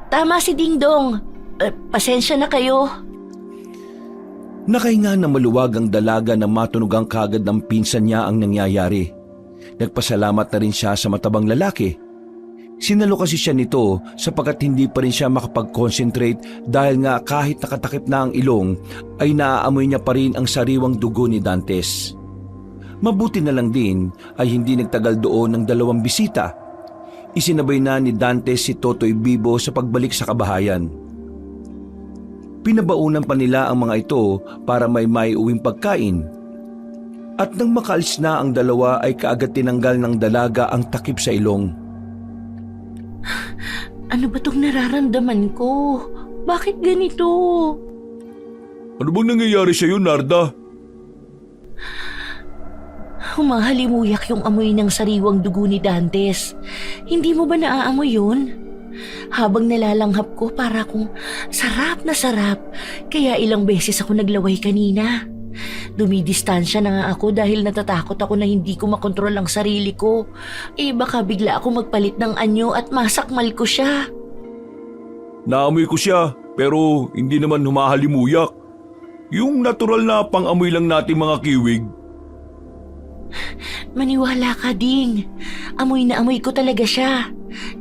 Tama si Dingdong. Pasensya na kayo. Nakahinga na maluwag ang dalaga na matunugang kagad ng pinsan niya ang nangyayari. Nagpasalamat na rin siya sa matabang lalaki. Sinalo kasi siya nito sapagkat hindi pa rin siya makapag-concentrate dahil nga kahit nakatakip na ang ilong ay naaamoy niya pa rin ang sariwang dugo ni Dantes. Mabuti na lang din ay hindi nagtagal doon ng dalawang bisita. Isinabay na ni Dantes si Totoy Bibo sa pagbalik sa kabahayan. Pinabaunan pa nila ang mga ito para may maiuwing pagkain. At nang makaalis na ang dalawa ay kaagad tinanggal ng dalaga ang takip sa ilong. Ano ba itong nararamdaman ko? Bakit ganito? Ano bang nangyayari sa'yo, Narda? Humahalimuyak yung amoy ng sariwang dugo ni Dantes. Hindi mo ba naaamoy yun? Habang nalalanghap ko para kung sarap na sarap, kaya ilang beses ako naglaway kanina. Dumidistansya na nga ako dahil natatakot ako na hindi ko makontrol ang sarili ko. Baka bigla ako magpalit ng anyo at masakmal ko siya. Naamoy ko siya pero hindi naman humahalimuyak. Yung natural na pang-amoy lang nating mga kiwig. Maniwala ka, Ding. Amoy na amoy ko talaga siya.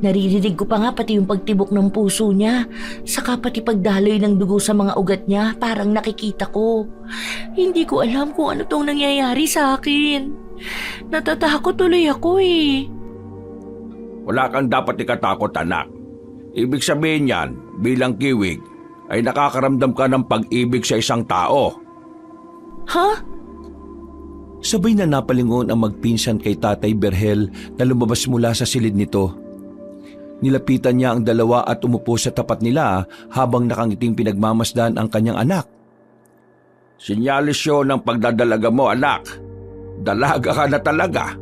Naririnig ko pa nga pati yung pagtibok ng puso niya. Saka pati pagdaloy ng dugo sa mga ugat niya, parang nakikita ko. Hindi ko alam kung ano tong nangyayari sa akin. Natatakot tuloy ako eh. Wala kang dapat ikatakot, anak. Ibig sabihin yan, bilang kiwig, ay nakakaramdam ka ng pag-ibig sa isang tao. Ha? Sabay na napalingon ang magpinsan kay Tatay Berhel na lumabas mula sa silid nito. Nilapitan niya ang dalawa at umupo sa tapat nila habang nakangiting pinagmamasdan ang kanyang anak. Sinyalis yun ng pagdadalaga mo, anak. Dalaga ka na talaga.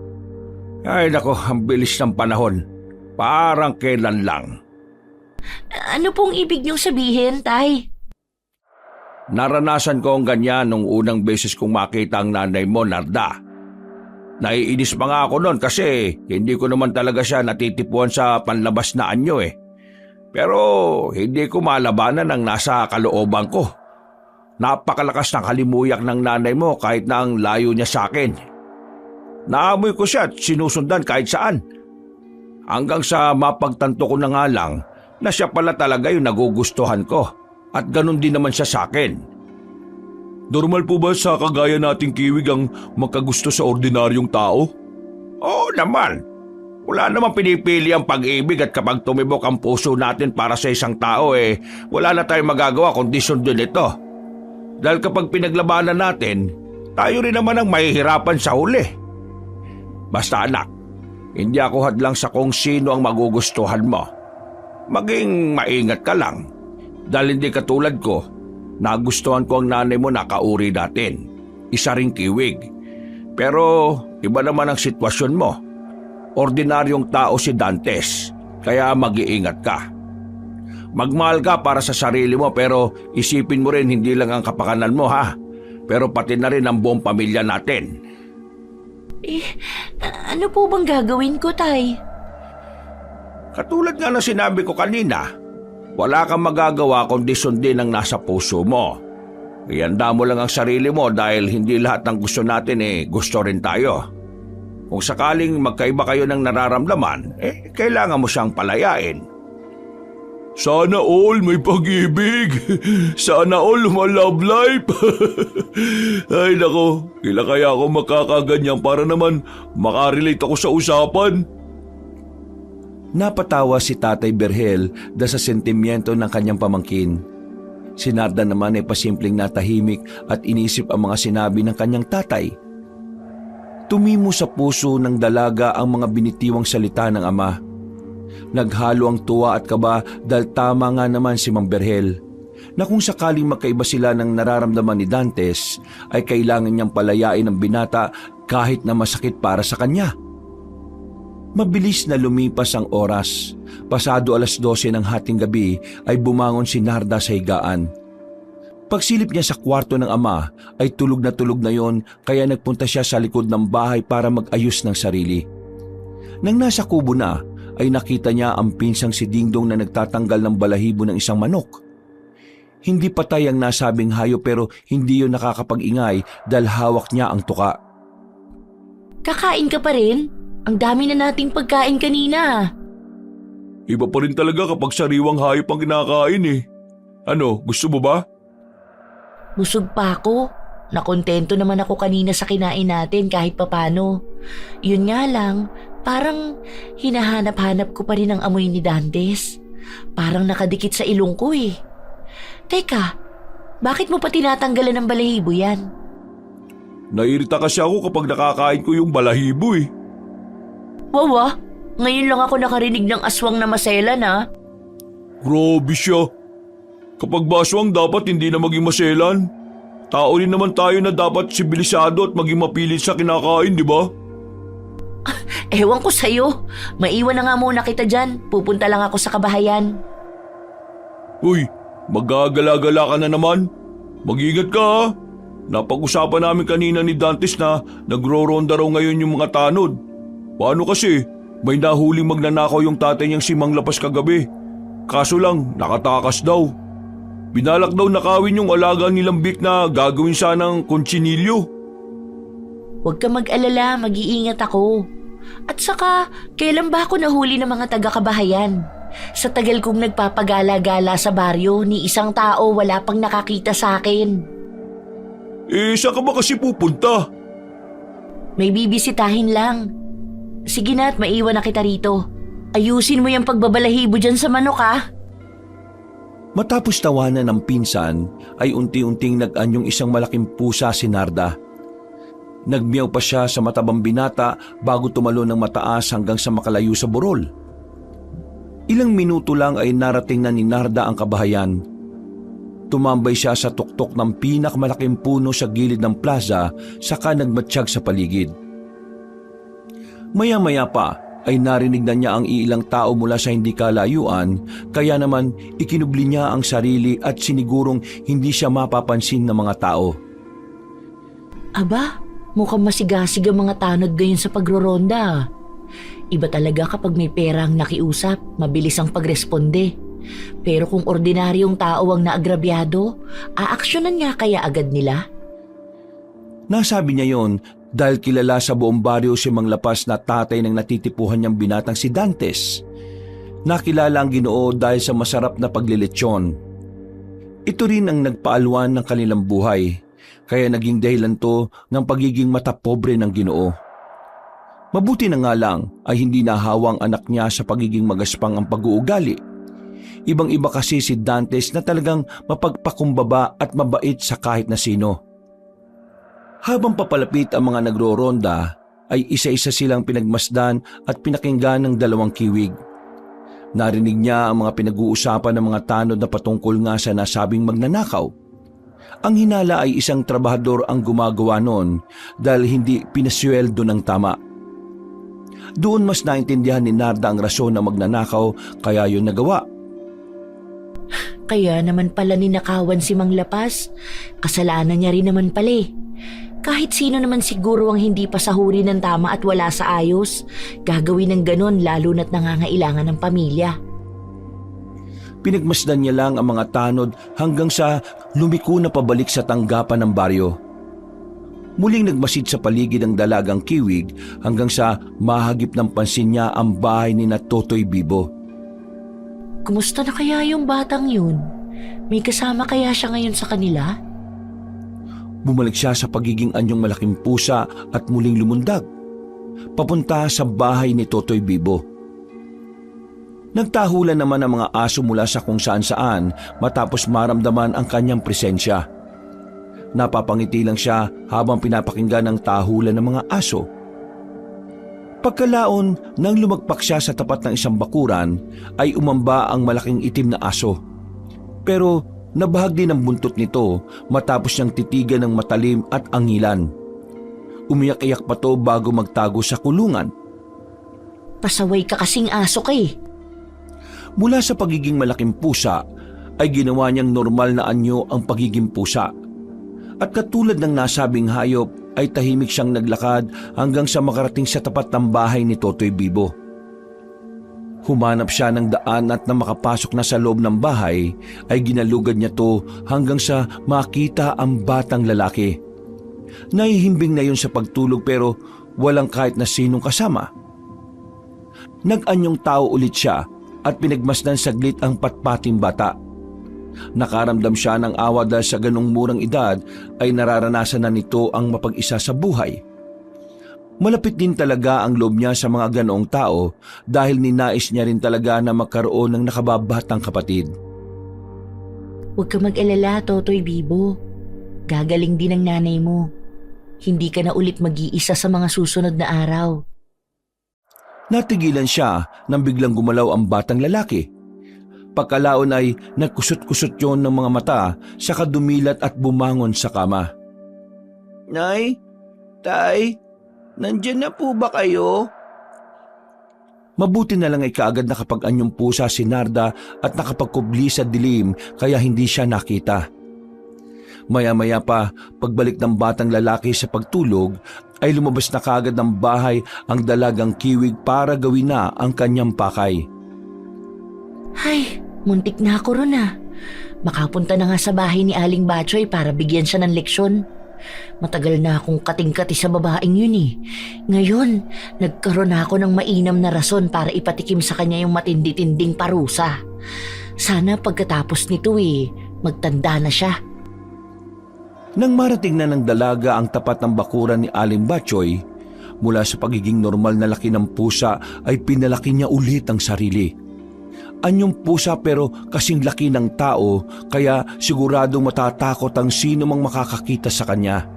Ay nako, ang bilis ng panahon. Parang kailan lang. Ano pong ibig niyong sabihin, Tay? Naranasan ko ang ganyan nung unang beses kong makita ang nanay mo, Narda. Naiinis pa nga ako noon kasi hindi ko naman talaga siya natitipuan sa panlabas na anyo eh. Pero hindi ko malabanan ang nasa kalooban ko. Napakalakas ng halimuyak ng nanay mo kahit na ang layo niya sa akin. Naamoy ko siya at sinusundan kahit saan. Hanggang sa mapagtanto ko na nga lang na siya pala talaga yung nagugustuhan ko. At ganun din naman siya sa akin. Normal po ba sa kagaya nating kiwig ang magkagusto sa ordinaryong tao? Oo naman. Wala namang pinipili ang pag-ibig at kapag tumibok ang puso natin para sa isang tao wala na tayong magagawa kundi sundin ito. Dahil kapag pinaglabanan natin, tayo rin naman ang mahihirapan sa huli. Basta anak, hindi ako hadlang sa kung sino ang magugustuhan mo. Maging maingat ka lang. Dahil hindi katulad ko, nagustuhan ko ang nanay mo na kauri natin. Isa ring kiwig. Pero iba naman ang sitwasyon mo. Ordinaryong tao si Dantes, kaya mag-iingat ka. Magmahal ka para sa sarili mo pero isipin mo rin hindi lang ang kapakanan mo ha. Pero pati na rin ang buong pamilya natin. Ano po bang gagawin ko, Tay? Katulad nga na sinabi ko kanina, wala kang magagawa kundi sundin ang nasa puso mo. Ihanda mo lang ang sarili mo dahil hindi lahat ng gusto natin gusto rin tayo. Kung sakaling magkaiba kayo ng nararamdaman, kailangan mo siyang palayain. Sana all may pag-ibig. Sana all ma-love life. Ay nako, kailan kaya ako makakaganyan para naman makarelate ako sa usapan? Napatawa si Tatay Berhel dahil sa sentimiento ng kanyang pamangkin. Si Narda naman ay pasimpleng natahimik at inisip ang mga sinabi ng kanyang tatay. Tumimo sa puso ng dalaga ang mga binitiwang salita ng ama. Naghalo ang tuwa at kaba dahil tama nga naman si Mang Berhel na kung sakaling magkaiba sila ng nararamdaman ni Dantes ay kailangan niyang palayain ang binata kahit na masakit para sa kanya. Mabilis na lumipas ang oras. Pasado 12:00 ng hating gabi ay bumangon si Narda sa higaan. Pagsilip niya sa kwarto ng ama ay tulog na yon kaya nagpunta siya sa likod ng bahay para mag-ayos ng sarili. Nang nasa kubo na ay nakita niya ang pinsang si Dingdong na nagtatanggal ng balahibo ng isang manok. Hindi patay ang nasabing hayop pero hindi yun nakakapag-ingay dahil hawak niya ang tuka. Kakain ka pa rin? Ang dami na nating pagkain kanina. Iba pa rin talaga kapag sariwang hayop ang kinakain Ano, gusto mo ba? Busog pa ako. Nakontento naman ako kanina sa kinain natin kahit papano. Yun nga lang, parang hinahanap-hanap ko pa rin ang amoy ni Dantes. Parang nakadikit sa ilong ko Teka, bakit mo pa tinatanggalan ng balahibo yan? Nairita kasi ako kapag nakakain ko yung balahibo Wawa, ngayon lang ako nakarinig ng aswang na maselan Grabe siya. Kapag baswang dapat hindi na maging maselan. Tao rin naman tayo na dapat sibilisado at maging mapilit sa kinakain, di ba? Ewan ko sa'yo. Maiwan na nga muna kita dyan. Pupunta lang ako sa kabahayan. Uy, magagala-gala ka na naman. Mag-ingat ka ha. Napag-usapan namin kanina ni Dantes na nagro-ronda raw ngayon yung mga tanod. Paano kasi? May nahuling magnanakaw yung tatay niyang si Mang Lapas kagabi. Kaso lang, nakatakas daw. Binalak daw nakawin yung alaga nilang Vic na gagawin sanang kontsinilyo. Huwag ka mag-alala, mag-iingat ako. At saka, kailan ba ako nahuli ng mga taga-kabahayan? Sa tagal kong nagpapagala-gala sa baryo, ni isang tao wala pang nakakita sa akin. Saan ka ba kasi pupunta? May bibisitahin lang. Sige na at maiwan na kita rito. Ayusin mo yung pagbabalahibo dyan sa manok ha. Matapos tawanan ng pinsan, ay unti-unting nag-anyong isang malaking pusa si Narda. Nagmiyaw pa siya sa matabang binata bago tumalo ng mataas hanggang sa makalayo sa burol. Ilang minuto lang ay narating na ni Narda ang kabahayan. Tumambay siya sa tuktok ng pinakamalaking puno sa gilid ng plaza saka nagmatsyag sa paligid. Maya-maya pa ay narinig na niya ang ilang tao mula sa hindi kalayuan, kaya naman ikinubli niya ang sarili at sinigurong hindi siya mapapansin ng mga tao. Aba, mukhang masigasig ang mga tanod ngayon sa pagroronda. Iba talaga kapag may pera ang nakiusap, mabilis ang pagresponde. Pero kung ordinaryong tao ang naagrabyado, aaksyonan nga kaya agad nila? Nasabi niya yon dahil kilala sa buong baryo si Mang Lapas na tatay ng natitipuhan niyang binatang si Dantes. Nakilala ang Ginoo dahil sa masarap na paglilitsyon. Ito rin ang nagpaalwan ng kanilang buhay, kaya naging dahilan to ng pagiging matapobre ng Ginoo. Mabuti na nga lang ay hindi nahawang anak niya sa pagiging magaspang ang pag-uugali. Ibang-iba kasi si Dantes na talagang mapagpakumbaba at mabait sa kahit na sino. Habang papalapit ang mga nagro-ronda, ay isa-isa silang pinagmasdan at pinakinggan ng dalawang kiwig. Narinig niya ang mga pinag-uusapan ng mga tanod na patungkol nga sa nasabing magnanakaw. Ang hinala ay isang trabahador ang gumagawa noon dahil hindi pinasweldo ng tama. Doon mas naintindihan ni Narda ang rason na magnanakaw kaya yun nagawa. Kaya naman pala ninakawan si Mang Lapas. Kasalanan niya rin naman pala eh. Kahit sino naman siguro ang hindi pasahuri ng tama at wala sa ayos, gagawin ng ganon lalo na't nangangailangan ng pamilya. Pinagmasdan niya lang ang mga tanod hanggang sa lumiko na pabalik sa tanggapan ng baryo. Muling nagmasid sa paligid ang dalagang kiwig hanggang sa mahagip ng pansin niya ang bahay ni na Totoy Bibo. Kumusta na kaya yung batang yun? May kasama kaya siya ngayon sa kanila? Bumalik siya sa pagiging anyong malaking pusa at muling lumundag, papunta sa bahay ni Totoy Bibo. Nagtahulan naman ang mga aso mula sa kung saan-saan matapos maramdaman ang kanyang presensya. Napapangiti lang siya habang pinapakinggan ang tahulan ng mga aso. Pagkalaon nang lumagpak siya sa tapat ng isang bakuran ay umamba ang malaking itim na aso. Pero nabahag din ang buntot nito matapos niyang titigan ng matalim at angilan. Umiyak-iyak pa to bago magtago sa kulungan. Pasaway ka kasing aso ka eh. Mula sa pagiging malaking pusa ay ginawa niyang normal na anyo ang pagiging pusa. At katulad ng nasabing hayop ay tahimik siyang naglakad hanggang sa makarating sa tapat ng bahay ni Totoy Bibo. Humanap siya ng daan at na makapasok na sa loob ng bahay ay ginalugad niya to hanggang sa makita ang batang lalaki. Nahihimbing na yun sa pagtulog pero walang kahit na sinong kasama. Nag-anyong tao ulit siya at pinagmasdan saglit ang patpating bata. Nakaramdam siya ng awa dahil sa ganong murang edad ay nararanasan na nito ang mapag-isa sa buhay. Malapit din talaga ang loob niya sa mga ganoong tao dahil ninais niya rin talaga na magkaroon ng nakababatang kapatid. Huwag ka mag-alala, Totoy Bibo. Gagaling din ang nanay mo. Hindi ka na ulit mag-iisa sa mga susunod na araw. Natigilan siya nang biglang gumalaw ang batang lalaki. Pagkalaon ay nagkusot-kusot yon ng mga mata, saka dumilat at bumangon sa kama. Nay, Tay, nandyan na po ba kayo? Mabuti na lang ay kaagad nakapag-anyong pusa si Narda at nakapagkubli sa dilim kaya hindi siya nakita. Maya-maya pa, pagbalik ng batang lalaki sa pagtulog, ay lumabas na kaagad ng bahay ang dalagang kiwig para gawin na ang kanyang pakay. Ay, muntik na ako ron ah. Makapunta na nga sa bahay ni Aling Batchoy para bigyan siya ng leksyon. Matagal na akong kating-kati sa babaeng yun eh. Ngayon, nagkaroon na ako ng mainam na rason para ipatikim sa kanya yung matindi-tinding parusa. Sana pagkatapos nito magtanda na siya. Nang marating na ng dalaga ang tapat ng bakuran ni Aling Batchoy, mula sa pagiging normal na laki ng pusa ay pinalaki niya ulit ang sarili. Anyong pusa pero kasing laki ng tao kaya siguradong matatakot ang sino mang makakakita sa kanya.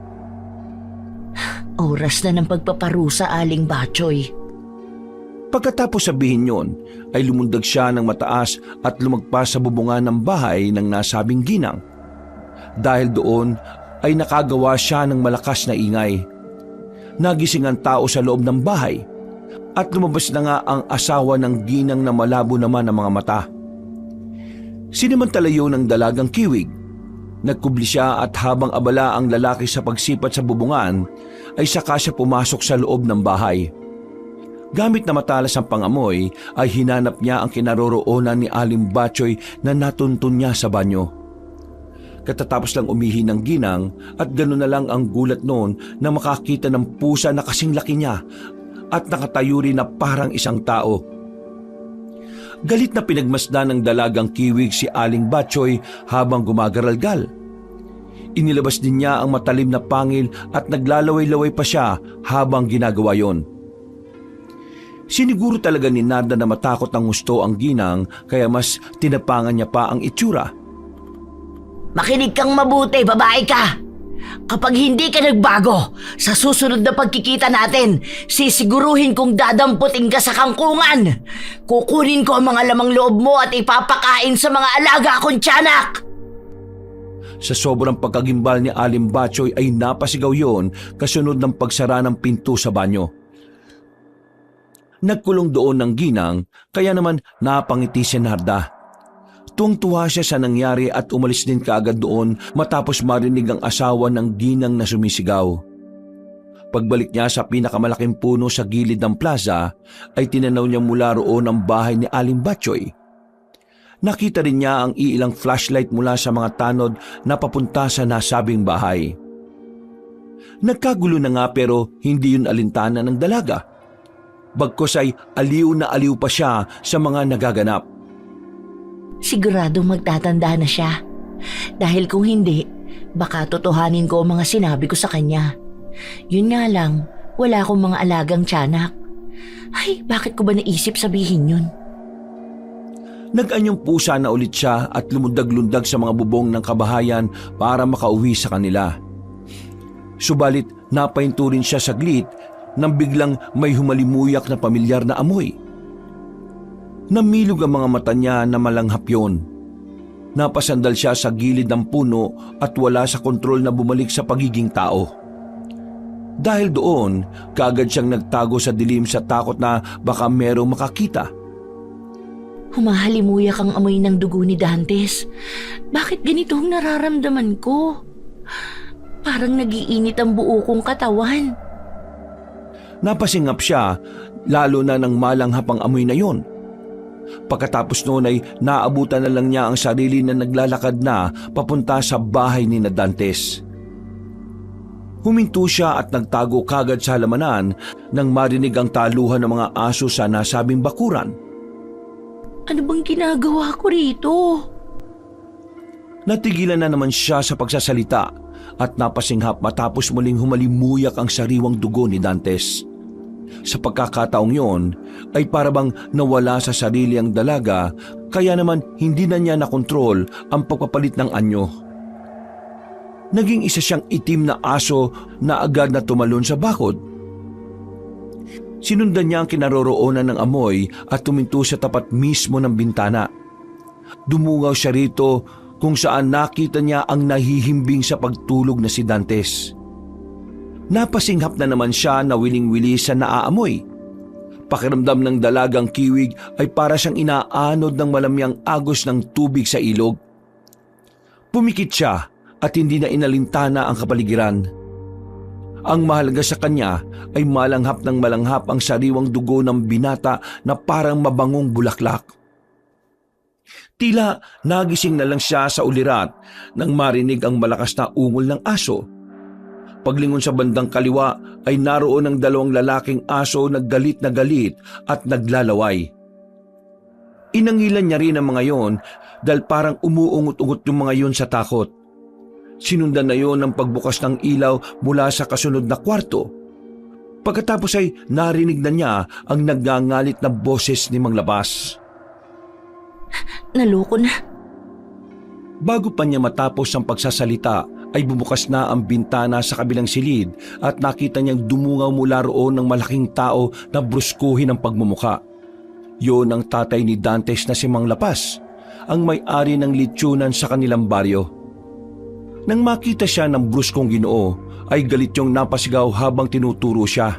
Oras na ng pagpaparusa, Aling Batchoy. Pagkatapos sabihin yon, ay lumundag siya ng mataas at lumagpas sa bubungan ng bahay ng nasabing ginang. Dahil doon ay nakagawa siya ng malakas na ingay. Nagising ang tao sa loob ng bahay at lumabas na nga ang asawa ng ginang na malabo naman ang mga mata. Sinamantala yun ng dalagang kiwig. Nagkubli siya at habang abala ang lalaki sa pagsipat sa bubungan ay saka siya pumasok sa loob ng bahay. Gamit na matalas ang pangamoy ay hinanap niya ang kinaroroonan ni Aling Batchoy na natuntun niya sa banyo. Katatapos lang umihi ng ginang at gano'n na lang ang gulat noon na makakita ng pusa na kasing laki niya at nakatayo rin na parang isang tao. Galit na pinagmasdan ng dalagang kiwig si Aling Batchoy habang gumagaralgal. Inilabas din niya ang matalim na pangil at naglalaway-laway pa siya habang ginagawa yon. Siniguro talaga ni Narda na matakot ang gusto ang ginang kaya mas tinapangan niya pa ang itsura. Makinig kang mabuti, babae ka! Kapag hindi ka nagbago, sa susunod na pagkikita natin, sisiguruhin kong dadamputin ka sa kangkungan. Kukunin ko ang mga lamang loob mo at ipapakain sa mga alaga kong tiyanak. Sa sobrang pagkagimbal ni Aling Batchoy ay napasigaw yon kasunod ng pagsara ng pinto sa banyo. Nagkulong doon ng ginang kaya naman napangiti si Narda. Tuwang-tuwa siya sa nangyari at umalis din kaagad doon matapos marinig ang asawa ng ginang na sumisigaw. Pagbalik niya sa pinakamalaking puno sa gilid ng plaza ay tinanaw niya mula roon ang bahay ni Aling Batchoy. Nakita rin niya ang iilang flashlight mula sa mga tanod na papunta sa nasabing bahay. Nagkagulo na nga pero hindi yun alintana ng dalaga. Bagkus ay aliw na aliw pa siya sa mga nagaganap. Siguradong magtatanda na siya. Dahil kung hindi, baka totohanin ko ang mga sinabi ko sa kanya. Yun nga lang, wala akong mga alagang tiyanak. Ay, bakit ko ba naisip sabihin yun? Nag-anyong pusa na ulit siya at lumundag-lundag sa mga bubong ng kabahayan para makauwi sa kanila. Subalit napahinto rin siya saglit nang biglang may humalimuyak na pamilyar na amoy. Namilog ang mga mata niya na malanghap yun. Napasandal siya sa gilid ng puno at wala sa kontrol na bumalik sa pagiging tao. Dahil doon, kaagad siyang nagtago sa dilim sa takot na baka merong makakita. Humahalimuyak ang amoy ng dugo ni Dantes. Bakit ganito ang nararamdaman ko? Parang nagiinit ang buo kong katawan. Napasingap siya, lalo na nang malanghap ang amoy na yon. Pagkatapos noon ay naabutan na lang niya ang sarili na naglalakad na papunta sa bahay ni Dantes. Huminto siya at nagtago kagad sa halamanan nang marinig ang taluhan ng mga aso sa nasabing bakuran. Ano bang ginagawa ko rito? Natigilan na naman siya sa pagsasalita at napasinghap matapos muling humalimuyak ang sariwang dugo ni Dantes. Sa pagkakataong yon ay parabang nawala sa sarili ang dalaga kaya naman hindi na niya nakontrol ang pagpapalit ng anyo. Naging isa siyang itim na aso na agad na tumalon sa bakod. Sinundan niya ang kinaroroonan ng amoy at tuminto sa tapat mismo ng bintana. dumungaw siya rito kung saan nakita niya ang nahihimbing sa pagtulog na si Dantes. Napasinghap na naman siya na wiling-wili sa naaamoy. Pakiramdam ng dalagang kiwig ay para siyang inaanod ng malamyang agos ng tubig sa ilog. Pumikit siya at hindi na inalintana ang kapaligiran. Ang mahalaga sa kanya ay malanghap ng malanghap ang sariwang dugo ng binata na parang mabangong bulaklak. Tila nagising na lang siya sa ulirat nang marinig ang malakas na ungol ng aso. Paglingon sa bandang kaliwa ay naroon ang dalawang lalaking aso na galit at naglalaway. Inangilan niya rin ang mga yon dahil parang umuungot-ungot yung mga yon sa takot. Sinundan na yon ng pagbukas ng ilaw mula sa kasunod na kwarto. Pagkatapos ay narinig na niya ang nagngangalit na boses ni Mang Labas. Naloko na. Bago pa niya matapos ang pagsasalita ay bumukas na ang bintana sa kabilang silid at nakita niyang dumungaw mula roon ng malaking tao na bruskuhin ang pagmumuka. Yon ang tatay ni Dantes na si Mang Lapas, ang may-ari ng litsunan sa kanilang baryo. Nang makita siya ng bruskong Ginoo ay galit yung napasigaw habang tinuturo siya.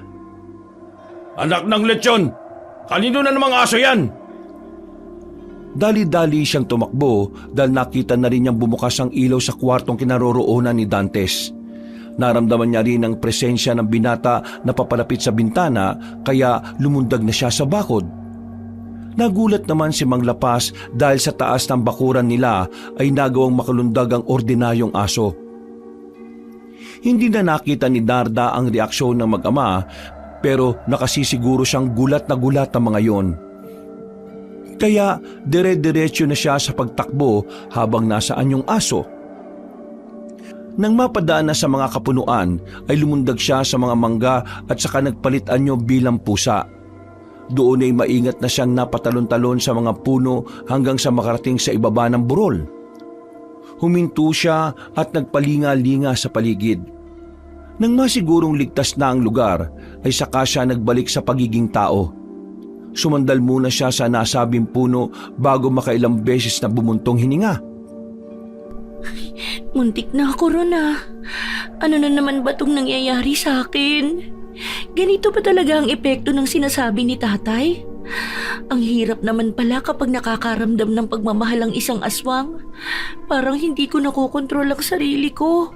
Anak ng lechon! Kanino na namang aso yan? Dali-dali siyang tumakbo dahil nakita na rin niyang bumukas ang ilaw sa kwartong kinaroroonan ni Dantes. Naramdaman niya rin ang presensya ng binata na papalapit sa bintana kaya lumundag na siya sa bakod. Nagulat naman si Mang Lapas dahil sa taas ng bakuran nila ay nagawang makalundag ang ordinaryong aso. Hindi na nakita ni Narda ang reaksyon ng mag-ama pero nakasisiguro siyang gulat na gulat ang mga yon. Kaya dire-diretso na siya sa pagtakbo habang nasaan yung aso. Nang mapadaan na sa mga kapunuan ay lumundag siya sa mga mangga at saka nagpalit anyo bilang pusa. Doon ay maingat na siyang napatalon-talon sa mga puno hanggang sa makarating sa ibaba ng burol. Huminto siya at nagpalinga-linga sa paligid. Nang masigurong ligtas na ang lugar ay saka siya nagbalik sa pagiging tao. Sumandal muna siya sa nasabing puno bago makailang beses na bumuntong hininga. Muntik na ako ron ah. Ano na naman ba itong nangyayari sa akin? Ganito ba talaga ang epekto ng sinasabi ni tatay? Ang hirap naman pala kapag nakakaramdam ng pagmamahal ang isang aswang. Parang hindi ko nakokontrol ang sarili ko.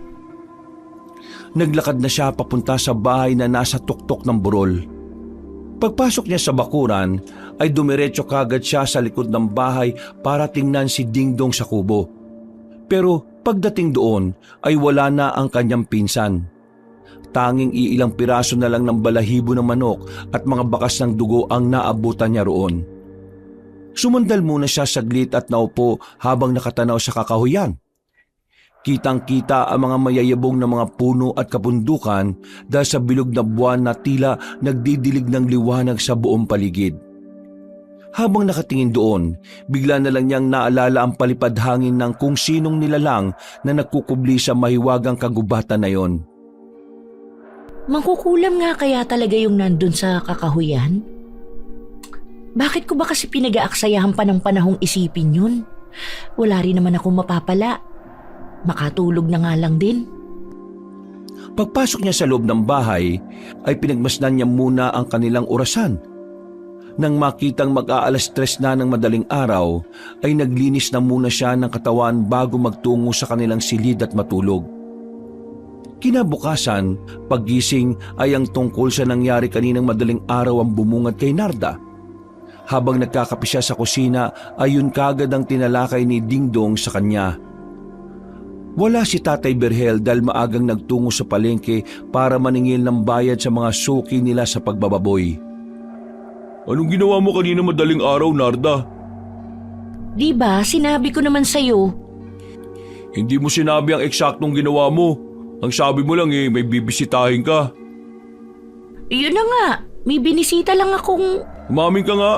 Naglakad na siya papunta sa bahay na nasa tuktok ng burol. Pagpasok niya sa bakuran ay dumiretso kagad siya sa likod ng bahay para tingnan si Dingdong sa kubo. Pero pagdating doon ay wala na ang kanyang pinsan. Tanging iilang piraso na lang ng balahibo ng manok at mga bakas ng dugo ang naabutan niya roon. Sumandal muna siya saglit at naupo habang nakatanaw sa kakahuyan. Kitang-kita ang mga mayayabong na mga puno at kapundukan dahil sa bilog na buwan na tila nagdidilig ng liwanag sa buong paligid. Habang nakatingin doon, bigla na lang niyang naalala ang palipad hangin ng kung sinong nilalang na nagkukubli sa mahiwagang kagubatan na yon. Mangkukulam nga kaya talaga yung nandun sa kakahuyan? Bakit ko ba kasi pinag-aaksayahan pa ng panahong isipin yun? Wala rin naman akong mapapala. Makatulog na nga lang din. Pagpasok niya sa loob ng bahay, ay pinagmasdan niya muna ang kanilang orasan. Nang makitang mag-aalas 3 na ng madaling araw, ay naglinis na muna siya ng katawan bago magtungo sa kanilang silid at matulog. Kinabukasan, paggising ay ang tungkol sa nangyari kaninang madaling araw ang bumungad kay Narda. Habang nagkakape siya sa kusina, ay yun kagad ang tinalakay ni Dingdong sa kanya. Wala si Tatay Berhel dahil maagang nagtungo sa palengke para maningil ng bayad sa mga suki nila sa pagbababoy. Anong ginawa mo kanina madaling araw, Narda? Di ba, sinabi ko naman sa'yo. Hindi mo sinabi ang eksaktong ginawa mo. Ang sabi mo lang may bibisitahin ka. Yun na nga, may binisita lang akong... Umamin ka nga.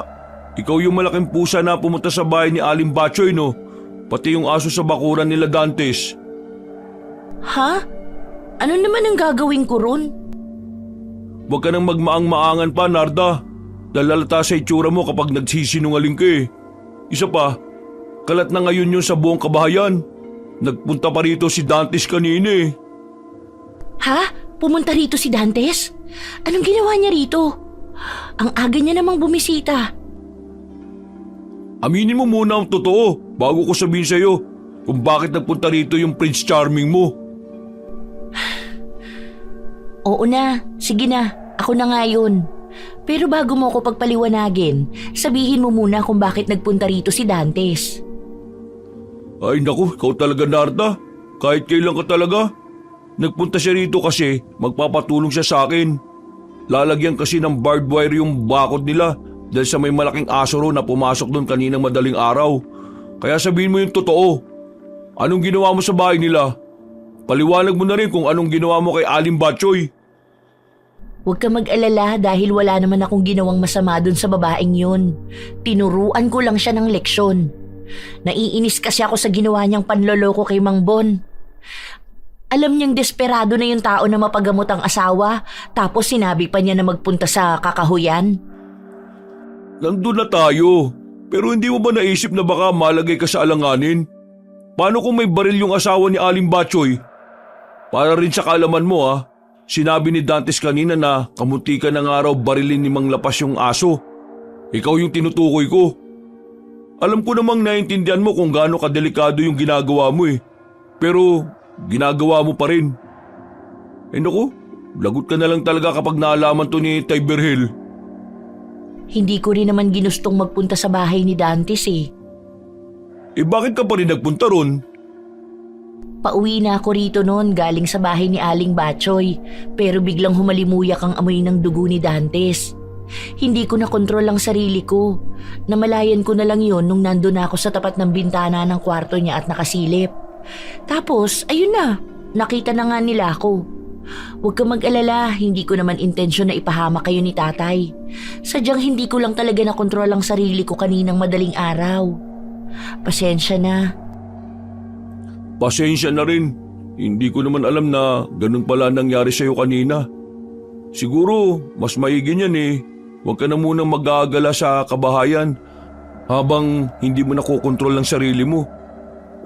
Ikaw yung malaking pusa na pumunta sa bahay ni Aling Batchoy, no? Pati yung aso sa bakuran nila Dantes. Ha? Ano naman ang gagawin ko ron? Huwag ka nang magmaang-maangan pa, Narda. Dalalata sa itsura mo kapag nagsisinungaling ka eh. Isa pa, Kalat na ngayon yun sa buong kabahayan. Nagpunta pa rito si Dantes kanina eh. Ha? Pumunta rito si Dantes? Anong ginawa niya rito? Ang aga niya namang bumisita. Aminin mo muna ang totoo bago ko sabihin sa'yo kung bakit nagpunta rito yung Prince Charming mo. Oo na, sige na, ako na nga yun. Pero bago mo ako pagpaliwanagin, sabihin mo muna kung bakit nagpunta rito si Dantes. Ay naku, ikaw talaga Narda. Kahit kailan ka talaga. Nagpunta siya rito kasi magpapatulong siya sa akin. Lalagyan kasi ng barbed wire yung bakod nila dahil sa may malaking aso raw na pumasok doon kaninang madaling araw. Kaya sabihin mo yung totoo. Anong ginawa mo sa bahay nila? Paliwanag mo na rin kung anong ginawa mo kay Aling Batchoy. Huwag ka mag-alala dahil wala naman akong ginawang masama dun sa babaeng yun. Tinuruan ko lang siya ng leksyon. Naiinis kasi ako sa ginawa niyang panloloko kay Mang Bon. Alam niyang desperado na yung tao na mapagamot ang asawa, tapos sinabi pa niya na magpunta sa kakahuyan. Nandun na tayo. Pero hindi mo ba naisip na baka malagay ka sa alanganin? Paano kung may baril yung asawa ni Aling Batchoy? Para rin sa kaalaman mo sinabi ni Dantes kanina na kamunti ka na nga raw barilin ni Mang Lapas yung aso. Ikaw yung tinutukoy ko. Alam ko namang naiintindihan mo kung gaano kadelikado yung ginagawa mo eh. Pero ginagawa mo pa rin. Naku, lagot ka na lang talaga kapag naalaman to ni Tay Berhel. Hindi ko rin naman ginustong magpunta sa bahay ni Dantes eh. Bakit ka pa rin nagpunta ron? Pauwi na ako rito noon galing sa bahay ni Aling Batchoy, pero biglang humalimuyak ang amoy ng dugo ni Dantes. Hindi ko na kontrol ang sarili ko. Namalayan ko na lang yon nung nandun ako sa tapat ng bintana ng kwarto niya at nakasilip. Tapos, ayun na, nakita na nga nila ako. Huwag ka mag-alala, hindi ko naman intensyon na ipahama kayo ni tatay. Sadyang hindi ko lang talaga nakontrol ang sarili ko kaninang madaling araw. Pasensya na. Pasensya na rin. Hindi ko naman alam na ganun pala nangyari sa'yo kanina. Siguro, mas maigi niyan eh. Huwag ka na munang mag-aagala sa kabahayan habang hindi mo nakokontrol ang sarili mo.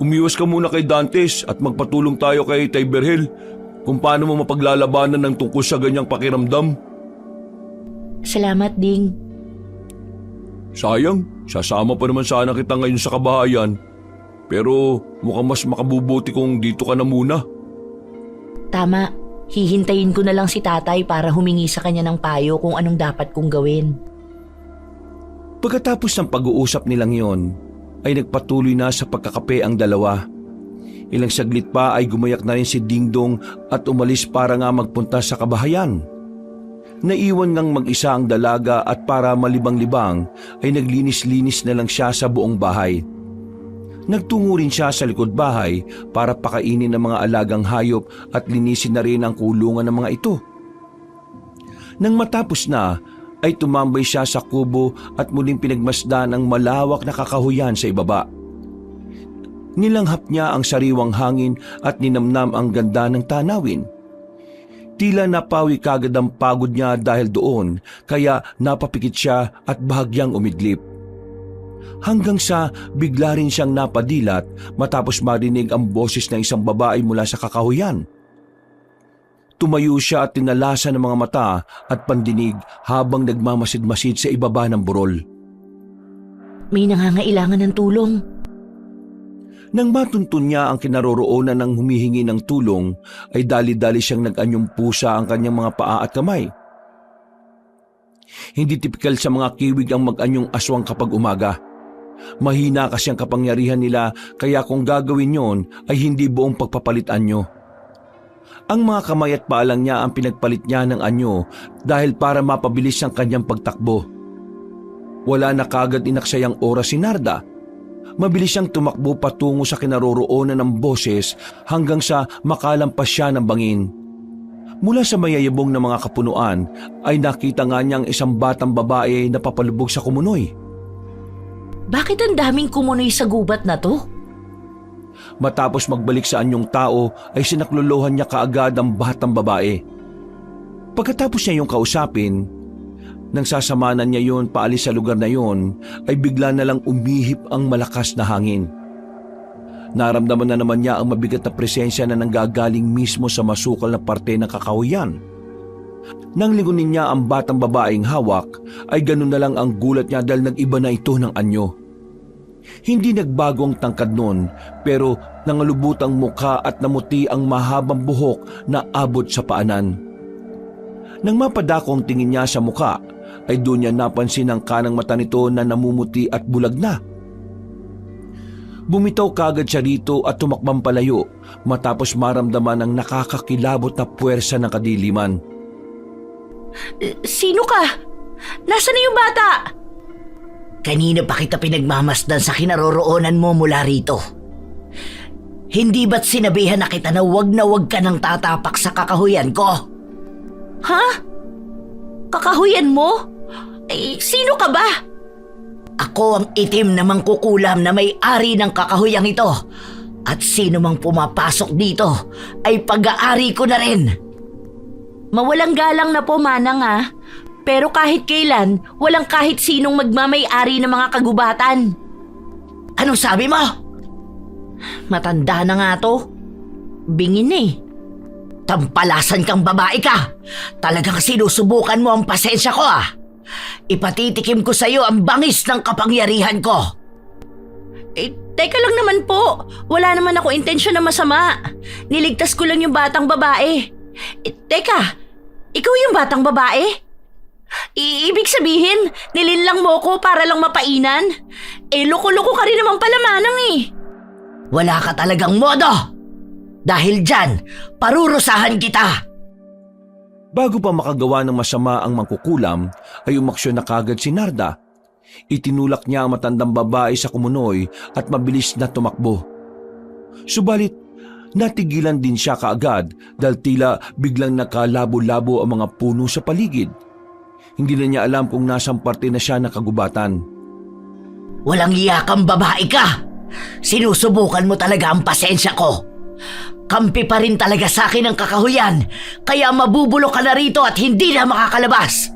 Umiwas ka muna kay Dantes at magpatulong tayo kay Tay Berhel kung paano mo mapaglalabanan ng tungkol sa ganyang pakiramdam. Salamat, Ding. Sayang, sasama pa naman sana kita ngayon sa kabahayan. Pero mukhang mas makabubuti kung dito ka na muna. Tama, hihintayin ko na lang si tatay para humingi sa kanya ng payo kung anong dapat kong gawin. Pagkatapos ng pag-uusap nilang yon, ay nagpatuloy na sa pagkakape ang dalawa. Ilang saglit pa ay gumayak na rin si Dingdong at umalis para nga magpunta sa kabahayan. Naiwan ngang mag-isa ang dalaga at para malibang-libang ay naglinis-linis na lang siya sa buong bahay. Nagtungo rin siya sa likod bahay para pakainin ang mga alagang hayop at linisin na rin ang kulungan ng mga ito. Nang matapos na, ay tumambay siya sa kubo at muling pinagmasdan ang malawak na kakahuyan sa ibaba. Nilanghap niya ang sariwang hangin at ninamnam ang ganda ng tanawin. Tila napawi kagad ang pagod niya dahil doon, kaya napapikit siya at bahagyang umidlip. Hanggang sa bigla rin siyang napadilat matapos marinig ang boses ng isang babae mula sa kakahuyan. Tumayo siya at tinalasan ng mga mata at pandinig habang nagmamasid-masid sa ibaba ng burol. May nangangailangan ng tulong. Nang matuntun niya ang kinaroroonan ng humihingi ng tulong, ay dali-dali siyang nag-anyong pusa ang kanyang mga paa at kamay. Hindi tipikal sa mga kiwig ang mag-anyong aswang kapag umaga. Mahina kasi ang kapangyarihan nila kaya kung gagawin yon ay hindi buong pagpapalit anyo. Ang mga kamay at paa lang niya ang pinagpalit niya ng anyo dahil para mapabilis ang kanyang pagtakbo. Wala na kagad inaksayang oras si Narda. Mabilis siyang tumakbo patungo sa kinaroroonan ng boses hanggang sa makalampas siya ng bangin. Mula sa mayayabong na mga kapunuan ay nakita nga niyang isang batang babae na papalubog sa kumunoy. Bakit ang daming kumunoy sa gubat na to? Matapos magbalik sa anyong tao ay sinaklolohan niya kaagad ang batang babae. Pagkatapos niya yung kausapin, Nang sasamanan niya yon paalis sa lugar na yon, ay bigla na lang umihip ang malakas na hangin. Naramdaman na naman niya ang mabigat na presensya na nanggagaling mismo sa masukal na parte ng kakahuyan. Nang lingunin niya ang batang babaeng hawak, ay ganun na lang ang gulat niya dahil nag-iba na ito ng anyo. Hindi nagbago ang tangkad nun, pero nangalubutang mukha at namuti ang mahabang buhok na abot sa paanan. Nang mapadako ang tingin niya sa mukha, ay doon niya napansin ang kanang mata nito na namumuti at bulag na. Bumitaw kagad siya rito at tumakbang palayo matapos maramdaman ang nakakakilabot na puwersa ng kadiliman. Sino ka? Nasaan na yung bata? Kanina pa kita pinagmamasdan sa kinaroroonan mo mula rito. Hindi ba't sinabihan na kita na wag ka nang tatapak sa kakahuyan ko? Ha? Kakahuyan mo? Sino ka ba? Ako ang itim na mangkukulam na may-ari ng kakahuyang ito. At sino mang pumapasok dito ay pag-aari ko na rin. Mawalang galang na po, Manang ah. Pero kahit kailan, walang kahit sinong magmamay-ari ng mga kagubatan. Anong sabi mo? Matanda na nga to. Bingin eh. Tampalasan kang babae ka. Talagang sinusubukan mo ang pasensya ko ah. Ipatitikim ko sa'yo ang bangis ng kapangyarihan ko. Teka lang naman po. Wala naman ako intensyon na masama. Niligtas ko lang yung batang babae. Teka, ikaw yung batang babae? Ibig sabihin, nilinlang mo ko para lang mapainan? Loko-loko ka rin naman pala, Manang eh. Wala ka talagang modo. Dahil dyan, parurusahan kita. Bago pa makagawa ng masama ang mangkukulam, ay umaksyon na kagad si Narda. Itinulak niya ang matandang babae sa kumunoy at mabilis na tumakbo. Subalit, natigilan din siya kaagad dahil tila biglang nakalabo-labo ang mga puno sa paligid. Hindi na niya alam kung nasang parte na siya ng kagubatan. Walang iyakang babae ka! Sinusubukan mo talaga ang pasensya ko. Kampi pa rin talaga sa akin ang kakahuyan, kaya mabubulok ka na rito at hindi na makakalabas.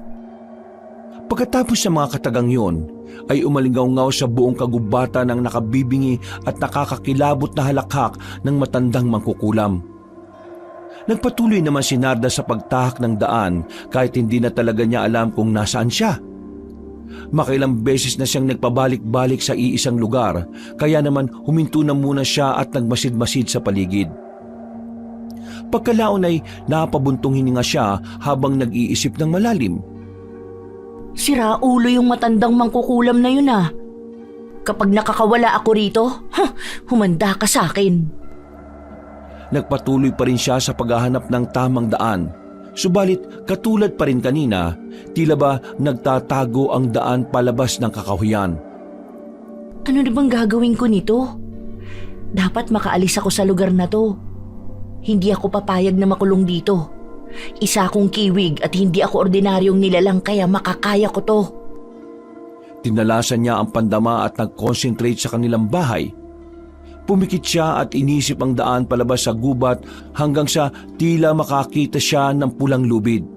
Pagkatapos sa mga katagang yon, ay umalingaw-ngaw sa buong kagubatan ng nakabibingi at nakakakilabot na halakhak ng matandang mangkukulam. Nagpatuloy naman si Narda sa pagtahak ng daan kahit hindi na talaga niya alam kung nasaan siya. Makailang beses na siyang nagpabalik-balik sa iisang lugar, kaya naman huminto na muna siya at nagmasid-masid sa paligid. Pagkalaon ay napabuntong hininga siya habang nag-iisip ng malalim. Sira ulo yung matandang mangkukulam na yun ah. Kapag nakakawala ako rito, humanda ka sa akin. Nagpatuloy pa rin siya sa paghahanap ng tamang daan. Subalit katulad pa rin kanina, tila ba nagtatago ang daan palabas ng kakahuyan. Ano na bang gagawin ko nito? Dapat makaalis ako sa lugar na to. Hindi ako papayag na makulong dito. Isa akong kiwig at hindi ako ordinaryong nilalang kaya makakaya ko to. Tinalasan niya ang pandama at nag-concentrate sa kanilang bahay. Pumikit siya at inisip ang daan palabas sa gubat hanggang sa tila makakita siya ng pulang lubid.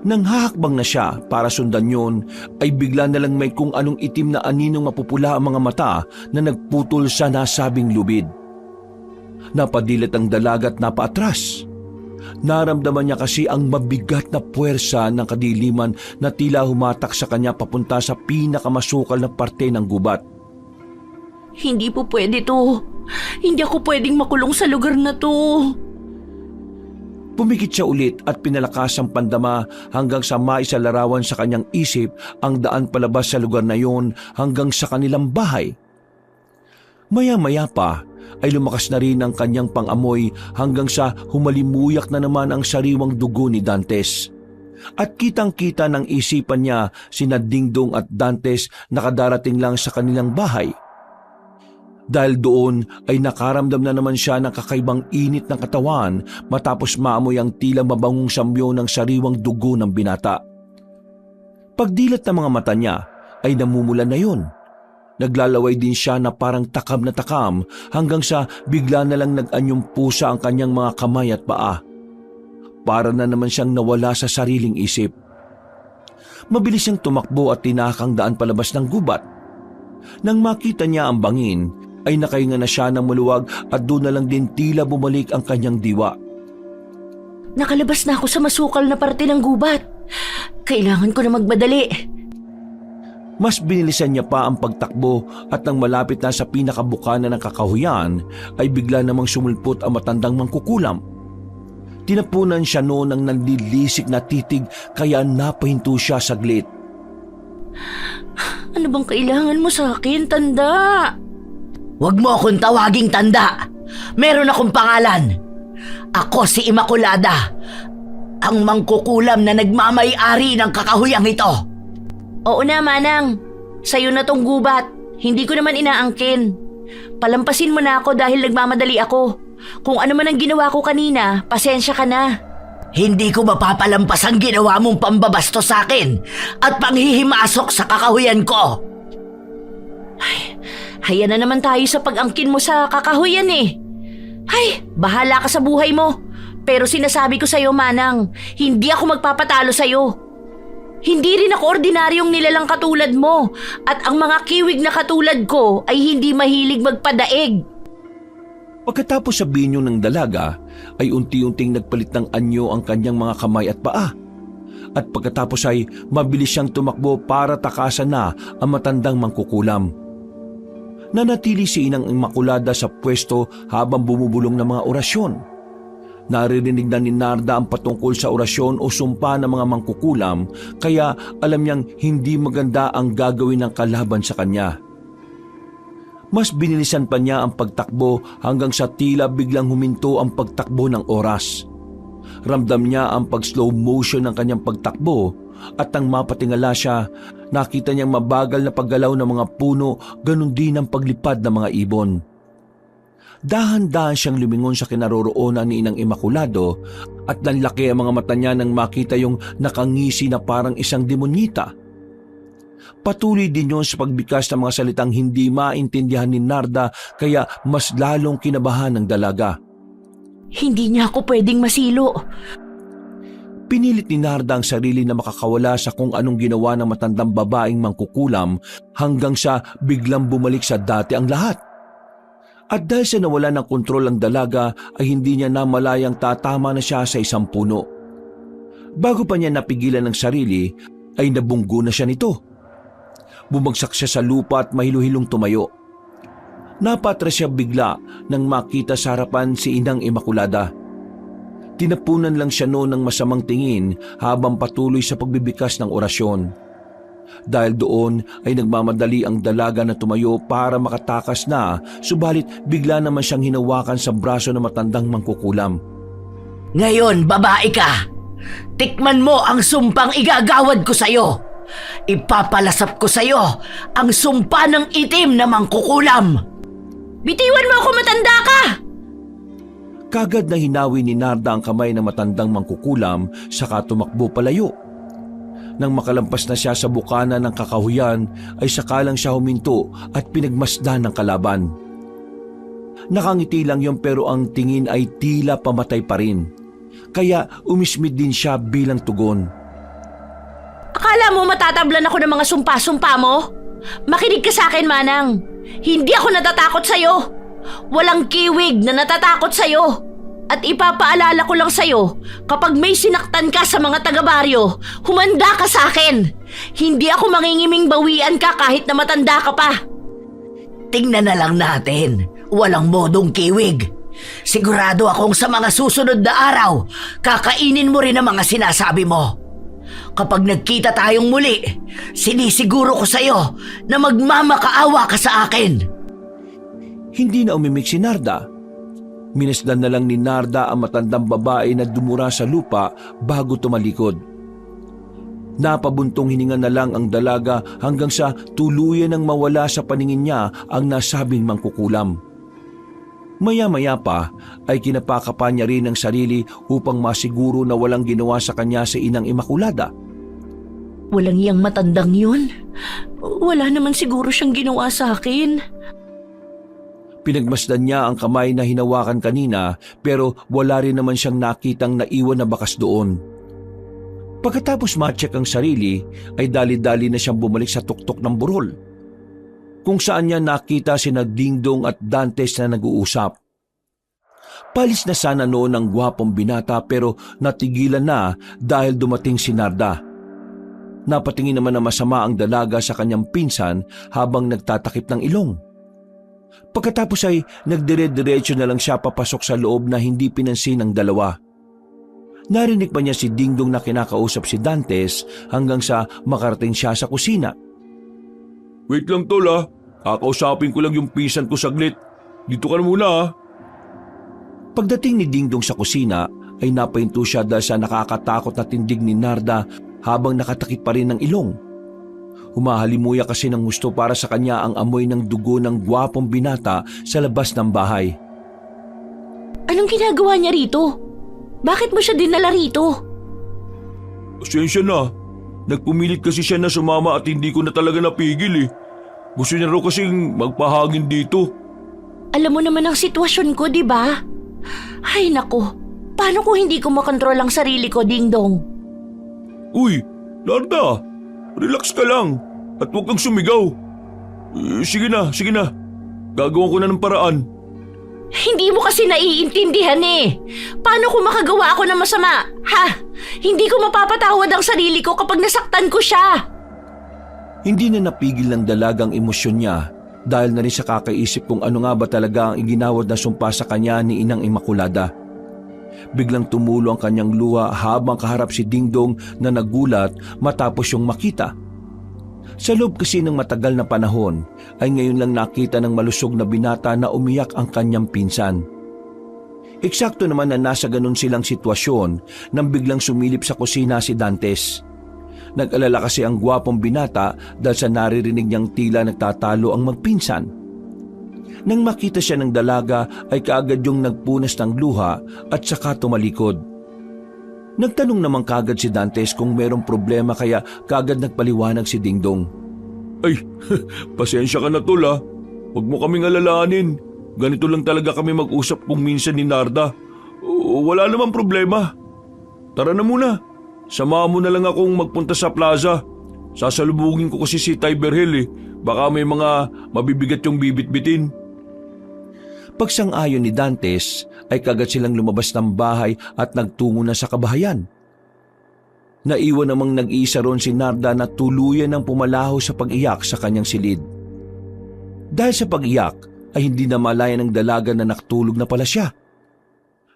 Nang hahakbang na siya para sundan yun, ay bigla na lang may kung anong itim na aninong mapupula ang mga mata na nagputol sa nasabing lubid. Napadilat ang dalaga at napaatras. Naramdaman niya kasi ang mabigat na puwersa ng kadiliman na tila humatak sa kanya papunta sa pinakamasukal na parte ng gubat. Hindi po pwede to. Hindi ako pwedeng makulong sa lugar na to. Pumikit siya ulit at pinalakas ang pandama hanggang sa maisalarawan sa kanyang isip ang daan palabas sa lugar na yon hanggang sa kanilang bahay. Maya-maya pa ay lumakas na rin ang kanyang pangamoy hanggang sa humalimuyak na naman ang sariwang dugo ni Dantes. At kitang-kita ng isipan niya sina Dingdong at Dantes nakadarating lang sa kanilang bahay. Dahil doon ay nakaramdam na naman siya ng kakaibang init ng katawan matapos maamoy ang tila mabangong samyo ng sariwang dugo ng binata. Pagdilat ng mga mata niya ay namumulan na yun. Naglalaway din siya na parang takam na takam hanggang sa bigla na lang nag-anyong pusa ang kanyang mga kamay at paa. Para na naman siyang nawala sa sariling isip. Mabilis siyang tumakbo at tinakang daan palabas ng gubat. Nang makita niya ang bangin, ay nakahinga na siya ng maluwag at doon na lang din tila bumalik ang kanyang diwa. Nakalabas na ako sa masukal na parte ng gubat. Kailangan ko na magmadali. Mas binilisan niya pa ang pagtakbo at nang malapit na sa pinakabukana ng kakahuyan ay bigla namang sumulpot ang matandang mangkukulam. Tinapunan siya noon ng nanlilisik na titig kaya napahinto siya saglit. Ano bang kailangan mo sa akin, tanda? Huwag mo akong tawaging tanda. Meron akong pangalan. Ako si Immaculada, ang mangkukulam na nagmamay-ari ng kakahuyang ito. Oo na, Manang. Sa'yo na tong gubat. Hindi ko naman inaangkin. Palampasin mo na ako dahil nagmamadali ako. Kung ano man ang ginawa ko kanina, pasensya ka na. Hindi ko mapapalampas ang ginawa mong pambabasto sa akin at panghihimasok sa kakahuyan ko. Ay, haya na naman tayo sa pag-angkin mo sa kakahuyan eh. Ay, bahala ka sa buhay mo. Pero sinasabi ko sa'yo, Manang, hindi ako magpapatalo sa'yo. Hindi rin ako ordinaryong nilalang katulad mo at ang mga kiwig na katulad ko ay hindi mahilig magpadaig. Pagkatapos sabihin ng dalaga ay unti-unting nagpalit ng anyo ang kanyang mga kamay at paa. At pagkatapos ay mabilis siyang tumakbo para takasan na ang matandang mangkukulam. Nanatili si Inang Immaculada sa pwesto habang bumubulong ng mga orasyon. Naririnig na ni Narda ang patungkol sa orasyon o sumpa ng mga mangkukulam kaya alam niyang hindi maganda ang gagawin ng kalaban sa kanya. Mas binilisan pa niya ang pagtakbo hanggang sa tila biglang huminto ang pagtakbo ng oras. Ramdam niya ang pag-slow motion ng kanyang pagtakbo at nang mapatingala siya, nakita niyang mabagal na paggalaw ng mga puno, ganun din ang paglipad ng mga ibon. Dahan-dahan siyang lumingon sa kinaroroonan ni Inang Immaculado at nanlaki ang mga mata niya nang makita yung nakangisi na parang isang demonyita. Patuloy din yon sa pagbikas ng mga salitang hindi maintindihan ni Narda kaya mas lalong kinabahan ng dalaga. Hindi niya ako pwedeng masilo. Pinilit ni Narda ang sarili na makakawala sa kung anong ginawa ng matandang babaeng mangkukulam hanggang sa biglang bumalik sa dati ang lahat. At dahil sa nawala ng kontrol ang dalaga ay hindi niya namalayang tatama na siya sa isang puno. Bago pa niya napigilan ng sarili ay nabunggo na siya nito. Bumagsak siya sa lupa at mahiluhilong tumayo. Napatras siya bigla nang makita sa harapan si Inang Immaculada. Tinapunan lang siya noon ng masamang tingin habang patuloy sa pagbibikas ng orasyon. Dahil doon ay nagmamadali ang dalaga na tumayo para makatakas na, subalit bigla naman siyang hinawakan sa braso ng matandang mangkukulam. Ngayon, babae ka. Tikman mo ang sumpang igagawad ko sa'yo. Ipapalasap ko sa'yo ang sumpa ng itim na mangkukulam. Bitiwan mo ako, matanda ka! Kagad na hinawi ni Narda ang kamay ng matandang mangkukulam saka tumakbo palayo. Nang makalampas na siya sa bukana ng kakahuyan ay sakalang siya huminto at pinagmasdan ng kalaban. Nakangiti lang yon pero ang tingin ay tila pamatay pa rin. Kaya umismid din siya bilang tugon. Akala mo matatablan ako ng mga sumpa-sumpa mo? Makinig ka sa akin, Manang. Hindi ako natatakot sa'yo. Walang kiwig na natatakot sa'yo. At ipapaalala ko lang sa'yo, kapag may sinaktan ka sa mga taga-baryo, humanda ka sa akin. Hindi ako mangingiming bawian ka kahit na matanda ka pa. Tingnan na lang natin. Walang modong kiwig. Sigurado akong sa mga susunod na araw, kakainin mo rin ang mga sinasabi mo. Kapag nagkita tayong muli, sinisiguro ko sa'yo na magmamakaawa ka sa akin. Hindi na umimik si Narda. Minasdan na lang ni Narda ang matandang babae na dumura sa lupa bago tumalikod. Napabuntong hininga na lang ang dalaga hanggang sa tuluyan ng mawala sa paningin niya ang nasabing mangkukulam. Maya-maya pa ay kinapakapa niya rin ang sarili upang masiguro na walang ginawa sa kanya si Inang Immaculada. Walang iyang matandang yun. Wala naman siguro siyang ginawa sa akin. Pinagmasdan niya ang kamay na hinawakan kanina pero wala rin naman siyang nakitang naiwan na bakas doon. Pagkatapos ma-check ang sarili, ay dali-dali na siyang bumalik sa tuktok ng burol, kung saan niya nakita sina Dingdong at Dantes na nag-uusap. Palis na sana noon ang gwapong binata pero natigilan na dahil dumating si Narda. Napatingin naman na masama ang dalaga sa kanyang pinsan habang nagtatakip ng ilong. Pagkatapos ay nagdire-diretso na lang siya papasok sa loob na hindi pinansin ng dalawa. Narinig pa niya si Dingdong na kinakausap si Dantes hanggang sa makarating siya sa kusina. Wait lang tol ha. Kakausapin ko lang yung pinsan ko saglit. Dito ka na muna ha. Pagdating ni Dingdong sa kusina ay napahinto siya dahil sa nakakatakot na tindig ni Narda habang nakatakip pa rin ng ilong. Humahalimuya kasi ng gusto para sa kanya ang amoy ng dugo ng gwapong binata sa labas ng bahay. Anong ginagawa niya rito? Bakit mo siya dinala rito? Pasensya na. Nagpumilit kasi siya na sumama at hindi ko na talaga napigil eh. Gusto niya raw kasing magpahangin dito. Alam mo naman ang sitwasyon ko, di ba? Ay nako, paano kung hindi ko makontrol ang sarili ko, Dingdong? Uy, Narda, relax ka lang at huwag kang sumigaw. Sige na. Gagawa ko na ng paraan. Hindi mo kasi naiintindihan eh. Paano kung makagawa ako ng masama? Ha? Hindi ko mapapatawad ang sarili ko kapag nasaktan ko siya. Hindi na napigil ng dalagang emosyon niya dahil na rin sa kakaisip kung ano nga ba talaga ang iginawad na sumpa sa kanya ni Inang Immaculada. Biglang tumulo ang kanyang luha habang kaharap si Dingdong na nagulat matapos yung makita. Sa loob kasi ng matagal na panahon ay ngayon lang nakita ng malusog na binata na umiyak ang kanyang pinsan. Eksakto naman na nasa ganun silang sitwasyon nang biglang sumilip sa kusina si Dantes. Nag-alala kasi ang gwapong binata dahil sa naririnig niyang tila nagtatalo ang magpinsan. Nang makita siya ng dalaga ay kaagad yung nagpunas ng luha at saka tumalikod. Nagtanong naman kaagad si Dantes kung merong problema kaya kaagad nagpaliwanag si Dingdong. Ay, pasensya ka na tol ha. Huwag mo kaming alalahanin. Ganito lang talaga kami mag-usap kung minsan ni Narda. Wala namang problema. Tara na muna. Samahan mo na lang akong magpunta sa plaza. Sasalubungin ko kasi si Tiberhill eh. Baka may mga mabibigat yung bibit-bitin. Pagsang-ayon ni Dantes ay kagad silang lumabas ng bahay at nagtungo na sa kabahayan. Naiwan namang nag-iisa ron si Narda na tuluyan ng pumalaho sa pag-iyak sa kanyang silid. Dahil sa pag-iyak ay hindi na malaya ng dalaga na nakatulog na pala siya.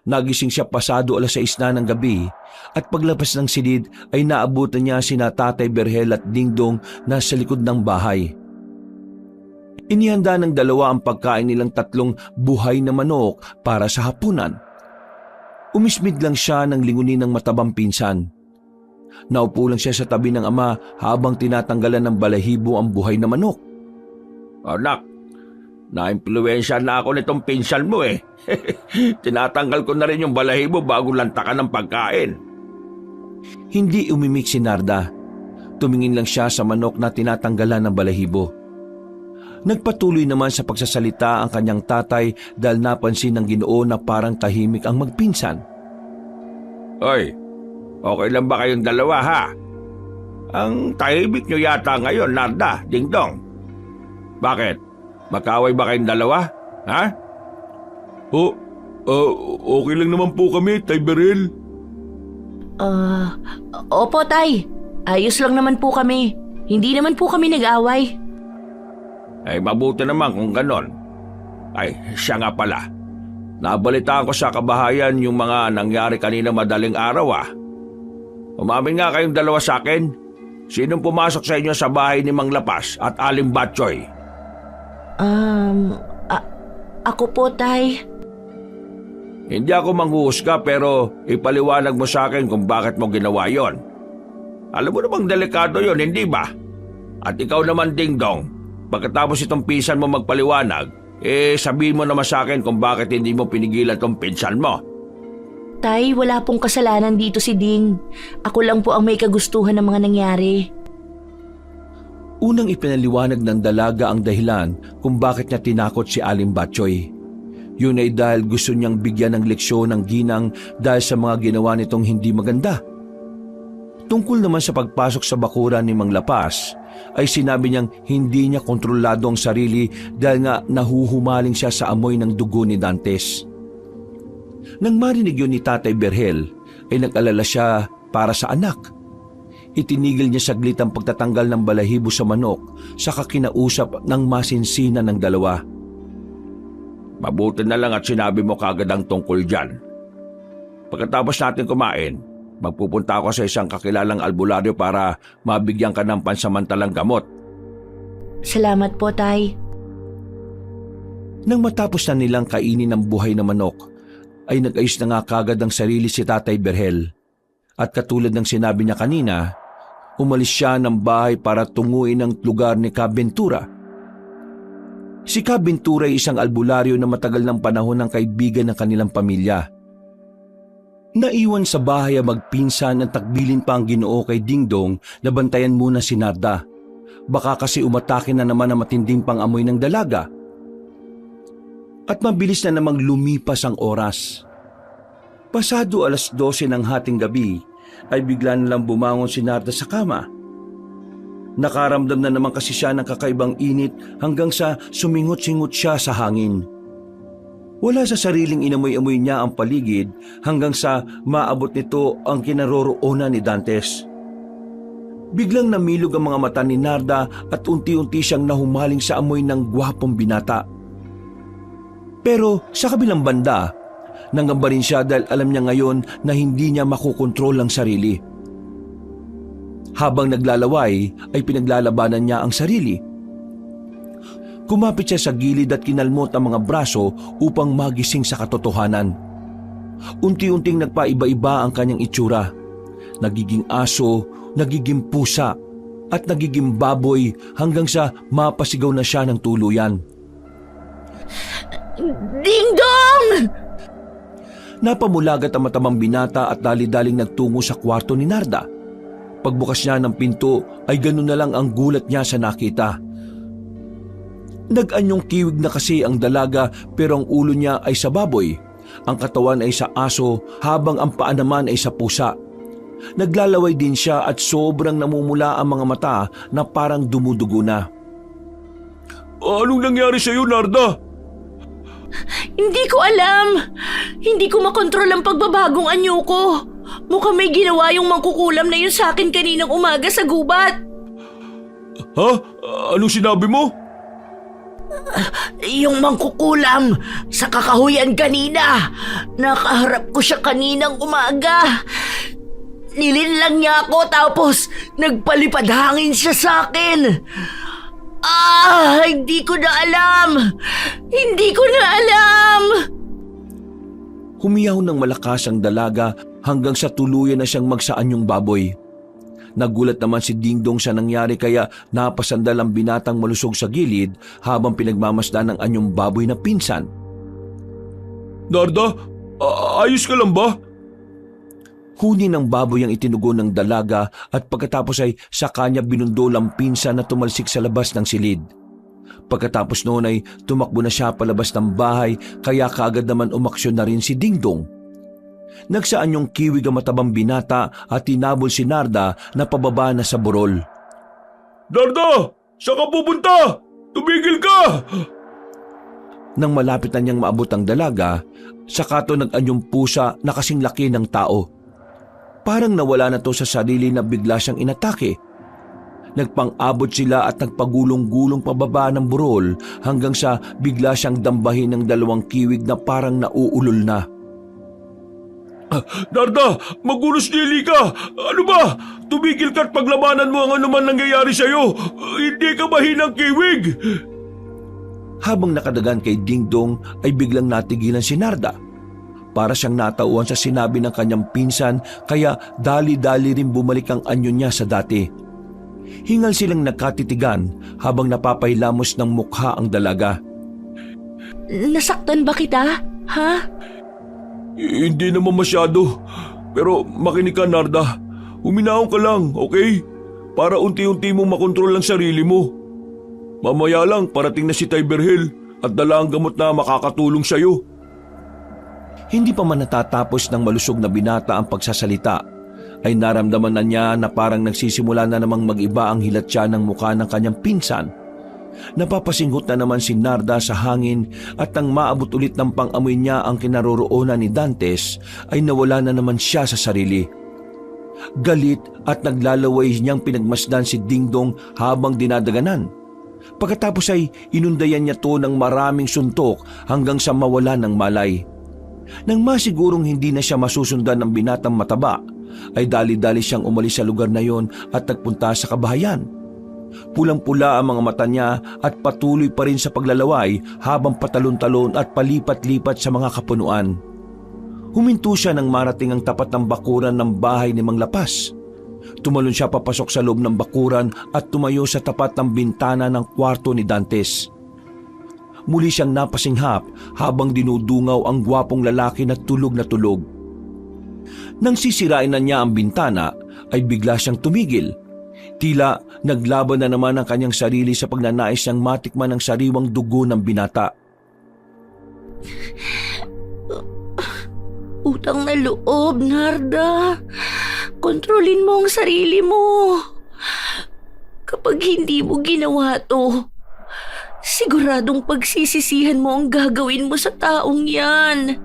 Nagising siya pasado 6:00 na ng gabi at paglabas ng silid ay naabutan niya sina Tatay Berhel at Dingdong na sa likod ng bahay. Inihanda ng dalawa ang pagkain nilang 3 buhay na manok para sa hapunan. Umismid lang siya ng lingunin ng matabang pinsan. Naupo lang siya sa tabi ng ama habang tinatanggalan ng balahibo ang buhay na manok. Anak, na-impluwensya na ako nitong pinsan mo eh. Tinatanggal ko na rin yung balahibo bago lantakan ng pagkain. Hindi umimik si Narda. Tumingin lang siya sa manok na tinatanggalan ng balahibo. Nagpatuloy naman sa pagsasalita ang kanyang tatay dahil napansin ng Ginoo na parang tahimik ang magpinsan. Oy, okay lang ba kayong dalawa ha? Ang tahimik nyo yata ngayon, Narda, Dingdong. Bakit? Magkaaway ba kayong dalawa? Ha? Okay lang naman po kami, Tay Berhel. Opo, Tay. Ayos lang naman po kami. Hindi naman po kami nag-away. Ay, mabuti naman kung ganon. Ay, siya nga pala. Nabalitaan ko sa kabahayan yung mga nangyari kanina madaling araw ah. Umamin nga kayong dalawa sa akin. Sinong pumasok sa inyo sa bahay ni Mang Lapas at Aling Batchoy? Ako po, Tay. Hindi ako manghuhusga pero ipaliwanag mo sa akin kung bakit mo ginawa yon. Alam mo namang delikado yon, hindi ba? At ikaw naman, Dingdong. Pagkatapos itong pinsan mo magpaliwanag, sabihin mo naman sa akin kung bakit hindi mo pinigilan itong pinsan mo. Tay, wala pong kasalanan dito si Ding. Ako lang po ang may kagustuhan ng mga nangyari. Unang ipinaliwanag ng dalaga ang dahilan kung bakit niya tinakot si Aling Batchoy. Yun ay dahil gusto niyang bigyan ng leksyon ng ginang dahil sa mga ginawa nitong hindi maganda. Tungkol naman sa pagpasok sa bakuran ni Mang Lapas, ay sinabi niyang hindi niya kontrolado ang sarili dahil nga nahuhumaling siya sa amoy ng dugo ni Dantes. Nang marinig yun ni Tatay Berhel, ay nag-alala siya para sa anak. Itinigil niya saglit ang pagtatanggal ng balahibo sa manok saka kinausap ng masinsina ng dalawa. Mabuti na lang at sinabi mo kagad ang tungkol dyan. Pagkatapos natin kumain, magpupunta ako sa isang kakilalang albularyo para mabigyan ka ng pansamantalang gamot. Salamat po, Tay. Nang matapos na nilang kainin ng buhay na manok, ay nag-ayos na nga kagad ang sarili si Tatay Berhel. At katulad ng sinabi niya kanina, umalis siya ng bahay para tunguin ang lugar ni Cabentura. Si Cabentura ay isang albularyo na matagal ng panahon ng kaibigan ng kanilang pamilya. Naiwan sa bahay ang magpinsan at takbilin pa ang Ginoo kay Dingdong na bantayan muna si Narda. Baka kasi umatake na naman ang matinding pangamoy ng dalaga. At mabilis na namang lumipas ang oras. Pasado 12:00 ng hating gabi ay bigla nilang bumangon si Narda sa kama. Nakaramdam na naman kasi siya ng kakaibang init hanggang sa sumingot-singot siya sa hangin. Wala sa sariling inamoy-amoy niya ang paligid hanggang sa maabot nito ang kinaroroonan ni Dantes. Biglang namilog ang mga mata ni Narda at unti-unti siyang nahumaling sa amoy ng gwapong binata. Pero sa kabilang banda, nangamba rin siya dahil alam niya ngayon na hindi niya makukontrol ang sarili. Habang naglalaway ay pinaglalabanan niya ang sarili. Kumapit siya sa gilid at kinalmot ang mga braso upang magising sa katotohanan. Unti-unting nagpaiba-iba ang kanyang itsura. Nagiging aso, nagiging pusa, at nagiging baboy hanggang sa mapasigaw na siya ng tuluyan. Dingdong! Napamulagat ang matamang binata at dali-daling nagtungo sa kwarto ni Narda. Pagbukas niya ng pinto ay ganun na lang ang gulat niya sa nakita. Nag-anyong kiwig na kasi ang dalaga pero ang ulo niya ay sa baboy, ang katawan ay sa aso habang ang paa naman ay sa pusa. Naglalaway din siya at sobrang namumula ang mga mata na parang dumudugo na. Anong nangyari sa iyo, Narda? Hindi ko alam. Hindi ko makontrol ang pagbabagong anyo ko. Mukhang may ginawa yung mangkukulam na yun sa akin kaninang umaga sa gubat. Ha? Anong sinabi mo? Yung mangkukulam sa kakahuyan kanina. Nakaharap ko siya kaninang umaga. Nilinlang niya ako tapos nagpalipad hangin siya sa akin. Hindi ko na alam. Hindi ko na alam. Humiyaw ng malakas ang dalaga hanggang sa tuluyan na siyang magsaan yung baboy. Nagulat naman si Dingdong sa nangyari kaya napasandal ang binatang malusog sa gilid habang pinagmamasdan ng anyong baboy na pinsan. Narda, ayos ka lang ba? Huni ng baboy ang itinugon ng dalaga at pagkatapos ay sa kanya binundol ang pinsan na tumalsik sa labas ng silid. Pagkatapos noon ay tumakbo na siya palabas ng bahay kaya kaagad naman umaksyon na rin si Dingdong. Nagsaan yung kiwig ang matabang binata at tinabol si Narda na pababa na sa burol. Narda! Saan ka pupunta? Tumigil ka! Nang malapit na niyang maabot ang dalaga, saka to nag-anyong pusa na kasing laki ng tao. Parang nawala na to sa sarili na bigla siyang inatake. Nagpang-abot sila at nagpagulong-gulong pababa ng burol hanggang sa bigla siyang dambahin ng dalawang kiwig na parang nauulol na. Narda, magulos dili ka! Ano ba? Tumigil ka at paglabanan mo ang anuman nangyayari sa'yo! Hindi ka mahinang kiwig! Habang nakadagan kay Dingdong ay biglang natigilan si Narda. Para siyang natauhan sa sinabi ng kanyang pinsan kaya dali-dali rin bumalik ang anyo niya sa dati. Hingal silang nakatitigan habang napapahilamos ng mukha ang dalaga. Nasaktan ba kita? Ha? Hindi naman masyado. Pero makinig ka, Narda. Huminaon ka lang, okay? Para unti-unti mong makontrol ang sarili mo. Mamaya lang parating na si Tyberhill at dala ang gamot na makakatulong sa'yo. Hindi pa man natatapos ng malusog na binata ang pagsasalita ay naramdaman na niya na parang nagsisimula na namang mag-iba ang hilatya ng mukha ng kanyang pinsan. Napapasinghot na naman si Narda sa hangin at nang maabot ulit ng pang-amoy niya ang kinaroroonan ni Dantes ay nawala na naman siya sa sarili. Galit at naglalaway niyang pinagmasdan si Dingdong habang dinadaganan. Pagkatapos ay inundayan niya to ng maraming suntok hanggang sa mawala ng malay. Nang masigurong hindi na siya masusundan ng binatang mataba, ay dali-dali siyang umalis sa lugar na yon at nagpunta sa kabahayan. Pulang-pula ang mga mata niya at patuloy pa rin sa paglalaway habang patalon-talon at palipat-lipat sa mga kapunuan. Huminto siya nang marating ang tapat ng bakuran ng bahay ni Mang Lapas. Tumalon siya papasok sa loob ng bakuran at tumayo sa tapat ng bintana ng kwarto ni Dantes. Muli siyang napasinghap habang dinudungaw ang gwapong lalaki na tulog na tulog. Nang sisirain na niya ang bintana, ay bigla siyang tumigil. Tila naglaban na naman ang kanyang sarili sa pagnanais niyang matikman ang sariwang dugo ng binata. Utang na loob, Narda. Kontrolin mo ang sarili mo. Kapag hindi mo ginawa to, siguradong pagsisisihan mo ang gagawin mo sa taong yan.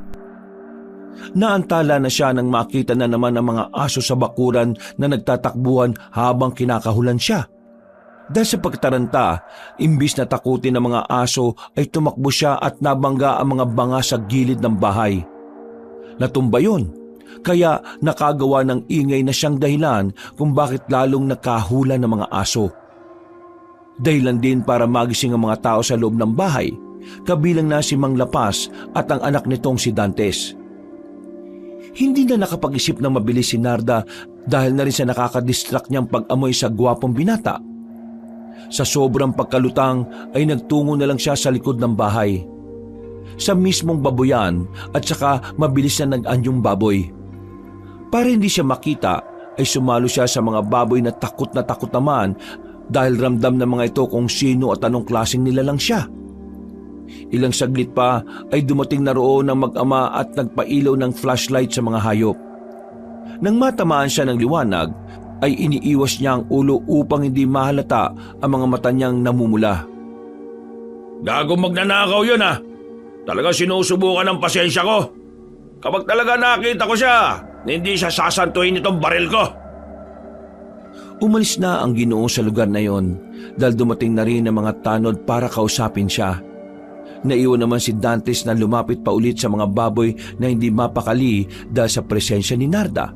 Naantala na siya nang makita na naman ang mga aso sa bakuran na nagtatakbuhan habang kinakahulan siya. Dahil sa pagtaranta, imbis na takutin ng mga aso ay tumakbo siya at nabangga ang mga banga sa gilid ng bahay. Natumba yun, kaya nakagawa ng ingay na siyang dahilan kung bakit lalong nakahula ng mga aso. Dahilan din para magising ang mga tao sa loob ng bahay, kabilang na si Mang Lapas at ang anak nitong si Dantes. Hindi na nakapag-isip ng mabilis si Narda dahil na rin sa nakakadistract niyang pag-amoy sa gwapong binata. Sa sobrang pagkalutang ay nagtungo na lang siya sa likod ng bahay. Sa mismong baboyan at saka mabilis na nag-anyong baboy. Para hindi siya makita ay sumalo siya sa mga baboy na takot naman dahil ramdam ng mga ito kung sino at anong klaseng nilalang siya. Ilang saglit pa ay dumating na roon ang mag-ama at nagpailaw ng flashlight sa mga hayop. Nang matamaan siya ng liwanag ay iniiwas niya ang ulo upang hindi mahalata ang mga mata niyang namumula. Gago magnanakaw yun ah! Talaga sinusubukan ng pasensya ko. Kapag talaga nakita ko siya, hindi siya sasantuhin itong baril ko. Umalis na ang Ginoo sa lugar na yon dahil dumating na rin ang mga tanod para kausapin siya. Naiwan naman si Dantes na lumapit pa ulit sa mga baboy na hindi mapakali dahil sa presensya ni Narda.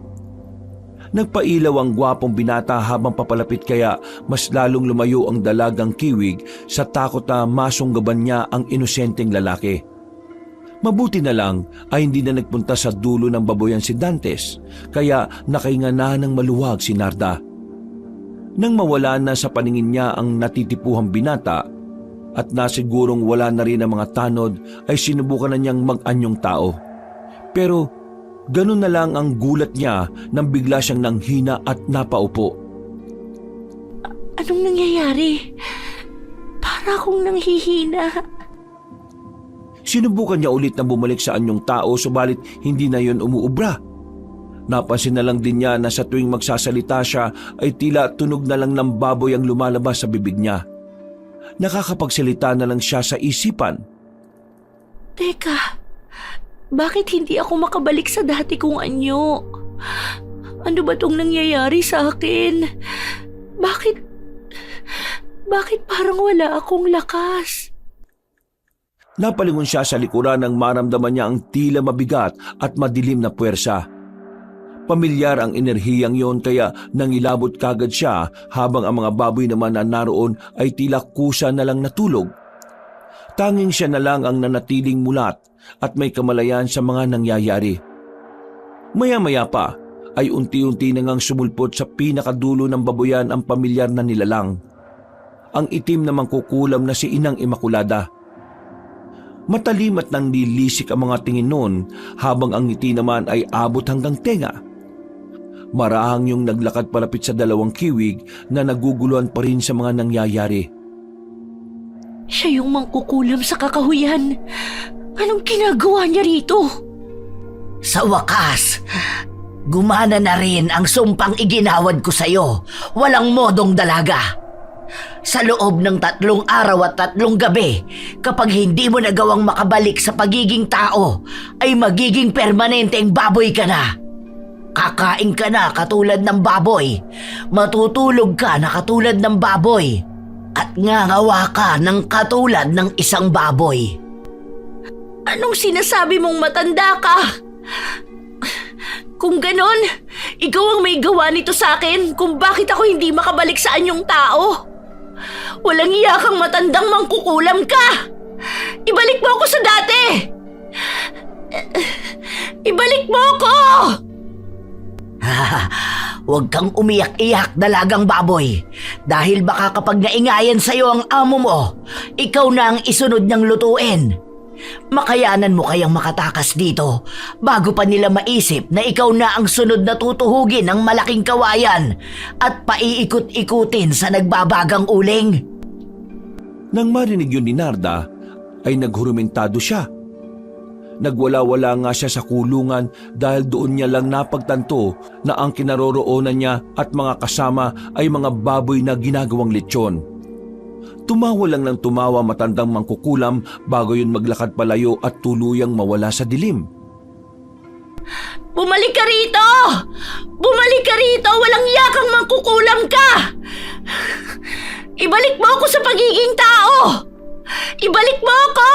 Nagpailaw ang gwapong binata habang papalapit kaya mas lalong lumayo ang dalagang kiwig sa takot na masunggaban niya ang inosenteng lalaki. Mabuti na lang ay hindi na nagpunta sa dulo ng baboyan si Dantes, kaya nakahinga na ng maluwag si Narda. Nang mawala na sa paningin niya ang natitipuhang binata at nasigurong wala na rin ang mga tanod, ay sinubukan na niyang mag-anyong tao. Pero ganun na lang ang gulat niya nang bigla siyang nanghina at napaupo. Anong nangyayari? Para akong nanghihina. Sinubukan niya ulit na bumalik sa anyong tao subalit hindi na yon umuubra. Napansin na lang din niya na sa tuwing magsasalita siya ay tila tunog na lang ng baboy ang lumalabas sa bibig niya. Nakakapagsalita na lang siya sa isipan. Teka, bakit hindi ako makabalik sa dati kong anyo? Ano ba tong nangyayari sa akin? Bakit parang wala akong lakas? Napalingon siya sa likuran nang maramdaman niya ang tila mabigat at madilim na puwersa. Pamilyar ang enerhiyang yon kaya nangilabot kagad siya habang ang mga baboy naman na naroon ay tila kusa na lang natulog. Tanging siya na lang ang nanatiling mulat at may kamalayan sa mga nangyayari. Maya-maya pa ay unti-unti na ngang sumulpot sa pinakadulo ng baboyan ang pamilyar na nilalang. Ang itim na mangkukulam na si Inang Imakulada. Matalim at nang nilisik ang mga tingin noon habang ang ngiti naman ay abot hanggang tenga. Marahang yung naglakad palapit sa dalawang kiwig na naguguluhan pa rin sa mga nangyayari. Siya yung mangkukulam sa kakahuyan. Anong ginagawa niya rito? Sa wakas, Gumana na rin ang sumpang iginawad ko sa'yo. Walang modong dalaga. Sa loob ng 3 araw at 3 gabi, kapag hindi mo nagawang makabalik sa pagiging tao, ay magiging permanenteng baboy ka na. Kakain ka na katulad ng baboy, matutulog ka na katulad ng baboy, at ngangawa ka ng katulad ng isang baboy. Anong sinasabi mong matanda ka? Kung ganon, ikaw ang may gawa nito sa akin kung bakit ako hindi makabalik sa anyong tao. Walang iya kang matandang mangkukulam ka! Ibalik mo ako sa dati! Ibalik mo ako! Huwag kang umiyak-iyak, dalagang baboy. Dahil baka kapag naingayan sa'yo ang amo mo, ikaw na ang isunod niyang lutuin. Makayanan mo kayang makatakas dito bago pa nila maisip na ikaw na ang sunod na tutuhugin ng malaking kawayan at paiikot-ikutin sa nagbabagang uling. Nang marinig yun ni Narda, ay naghurumentado siya. Nagwala-wala nga siya sa kulungan dahil doon niya lang napagtanto na ang kinaroroonan niya at mga kasama ay mga baboy na ginagawang lechon. Tumawa lang ng tumawa matandang mangkukulam bago yun maglakad palayo at tuluyang mawala sa dilim. Bumalik ka rito! Bumalik ka rito! Walang yakang mangkukulam ka! Ibalik mo ako sa pagiging tao! Ibalik mo ako!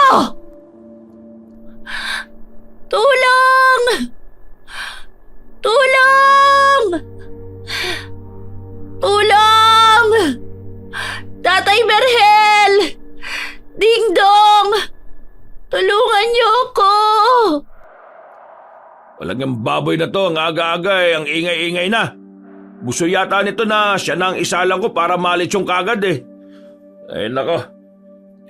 Tulong! Tulong! Tulong! Tatay Berhel! Ding Dong! Tulungan niyo ako! Walang yung baboy na to, ang aga-aga ang ingay-ingay na. Gusto yata nito na siya na ang isalang ko para malit yung kagad eh. Ay nako,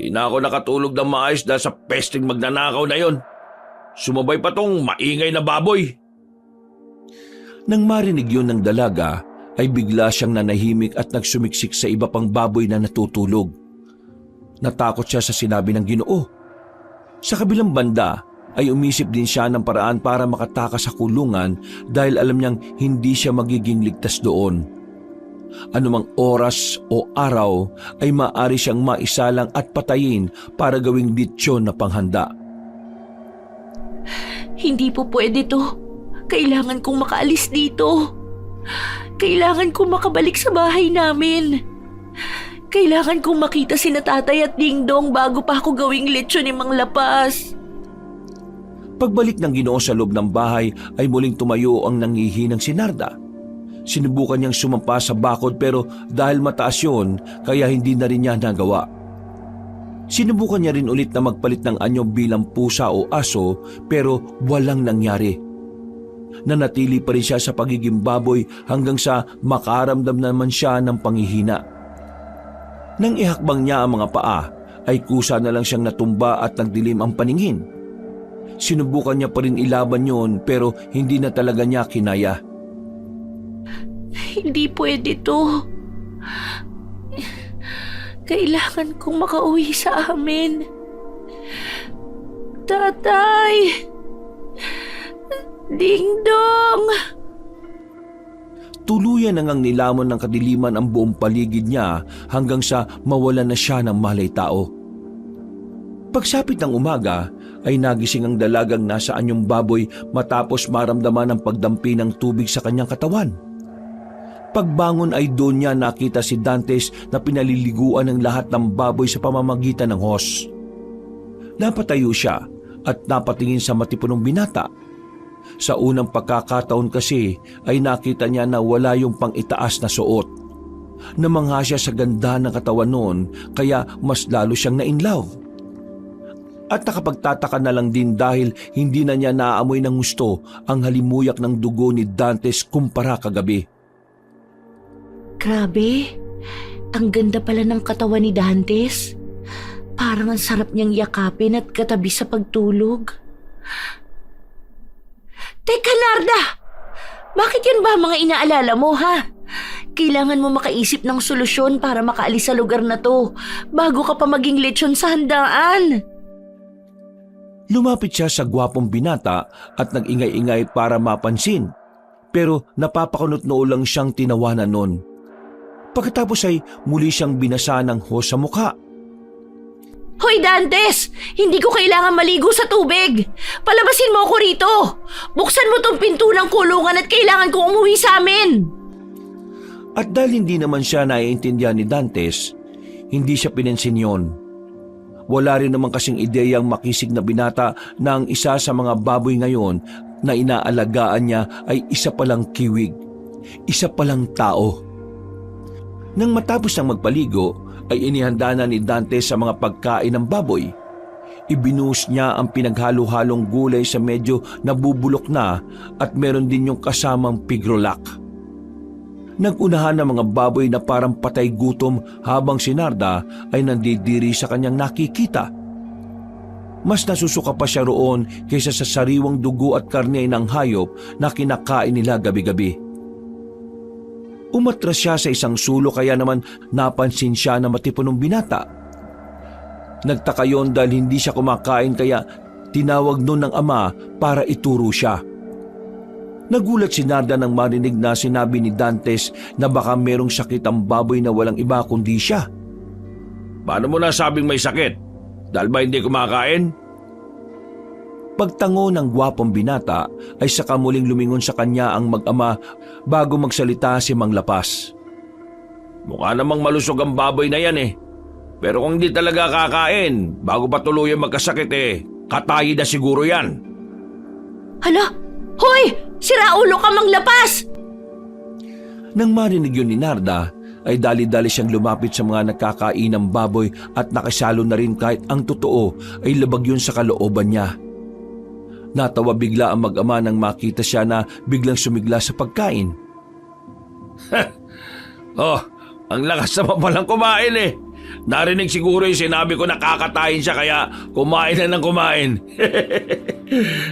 di na ako nakatulog ng maayos dahil sa pesting magnanakaw na yon. Sumabay pa tong maingay na baboy. Nang marinig yun ng dalaga, ay bigla siyang nanahimik at nagsumiksik sa iba pang baboy na natutulog. Natakot siya sa sinabi ng Ginoo. Sa kabilang banda ay umisip din siya ng paraan para makatakas sa kulungan dahil alam niyang hindi siya magiging ligtas doon. Anumang oras o araw ay maaari siyang maisalang at patayin para gawing litsyon na panghanda. Hindi po pwede to. Kailangan kong makaalis dito. Kailangan kong makabalik sa bahay namin. Kailangan kong makita sina Tatay at Ding Dong bago pa ako gawing lechon ni Mang Lapas. Pagbalik ng Ginoo sa loob ng bahay ay muling tumayo ang nangihinang si Narda. Sinubukan niyang sumampa sa bakod pero dahil mataas yun, kaya hindi na rin niya nagawa. Sinubukan niya rin ulit na magpalit ng anyo bilang pusa o aso pero walang nangyari. Nanatili pa rin siya sa pagiging baboy hanggang sa makaramdam naman siya ng panghihina. Nang ihakbang niya ang mga paa, ay kusa na lang siyang natumba at nagdilim ang paningin. Sinubukan niya pa rin ilaban yon pero hindi na talaga niya kinaya. Hindi pwede to. Kailangan kong makauwi sa amin. Tatay! Ding Dong! Tuluyan na ngang nilamon ng kadiliman ang buong paligid niya hanggang sa mawalan na siya ng malay tao. Pagsapit ng umaga ay nagising ang dalagang nasa anyong baboy matapos maramdaman ang pagdampi ng tubig sa kanyang katawan. Pagbangon ay doon niya nakita si Dantes na pinaliliguan ng lahat ng baboy sa pamamagitan ng hose. Napatayo siya at napatingin sa matipunong binata. Sa unang pagkakataon kasi ay nakita niya na wala yung pang-itaas na suot. Namangha siya sa ganda ng katawan noon kaya mas lalo siyang nainlaw. At nakapagtataka na lang din dahil hindi na niya naaamoy ng gusto ang halimuyak ng dugo ni Dantes kumpara kagabi. Grabe, ang ganda pala ng katawan ni Dantes. Parang ang sarap niyang yakapin at katabi sa pagtulog. Teka, Narda! Bakit yan ba mga inaalala mo, ha? Kailangan mo makaisip ng solusyon para makaalis sa lugar na to bago ka pa maging lechon sa handaan. Lumapit siya sa gwapong binata at nag-ingay-ingay para mapansin. pero napapakunot-noo lang siyang tinawanan nun. Pagkatapos ay muli siyang binasa ng hose sa mukha. Hoy Dantes! Hindi ko kailangan maligo sa tubig! Palabasin mo ako rito! Buksan mo tong pinto ng kulungan at kailangan kong umuwi sa amin! At dahil hindi naman siya naiintindihan ni Dantes, hindi siya pinansin yun. Wala rin naman kasing ideyang makisig na binata na ang isa sa mga baboy ngayon na inaalagaan niya ay isa palang kiwig, isa palang tao. Nang matapos ng magpaligo, ay inihanda na ni Dante sa mga pagkain ng baboy. Ibinuhos niya ang pinaghalo-halong gulay sa medyo nabubulok na at meron din yung kasamang pigrolak. Nagunahan ng mga baboy na parang patay gutom habang si Narda ay nandidiri sa kanyang nakikita. Mas nasusuka pa siya roon kaysa sa sariwang dugo at karne ng hayop na kinakain nila gabi-gabi. Umatras siya sa isang sulo kaya naman napansin siya na matipunong binata. Nagtaka yon dahil hindi siya kumakain kaya tinawag nun ng ama para ituro siya. Nagulat si Narda nang marinig na sinabi ni Dantes na baka merong sakit ang baboy na walang iba kundi siya. Paano mo nasabing may sakit? Dahil ba hindi kumakain? Pagtango ng gwapong binata ay saka muling lumingon sa kanya ang mag-ama bago magsalita si Mang Lapas. Mukha namang malusog ang baboy na yan eh. Pero kung hindi talaga kakain, bago pa tuluyan magkasakit katayi na siguro yan. Hala! Hoy! Sira ulo ka, Mang Lapas! Nang marinig yun ni Narda, ay dali-dali siyang lumapit sa mga nakakainang baboy at nakasalo na rin kahit ang totoo ay labag yun sa kalooban niya. Natawa bigla ang mag-ama nang makita siya na biglang sumigla sa pagkain. Oh, ang lakas naman palang kumain eh. Narinig siguro yung sinabi ko na kakatayin siya kaya kumain na ng kumain.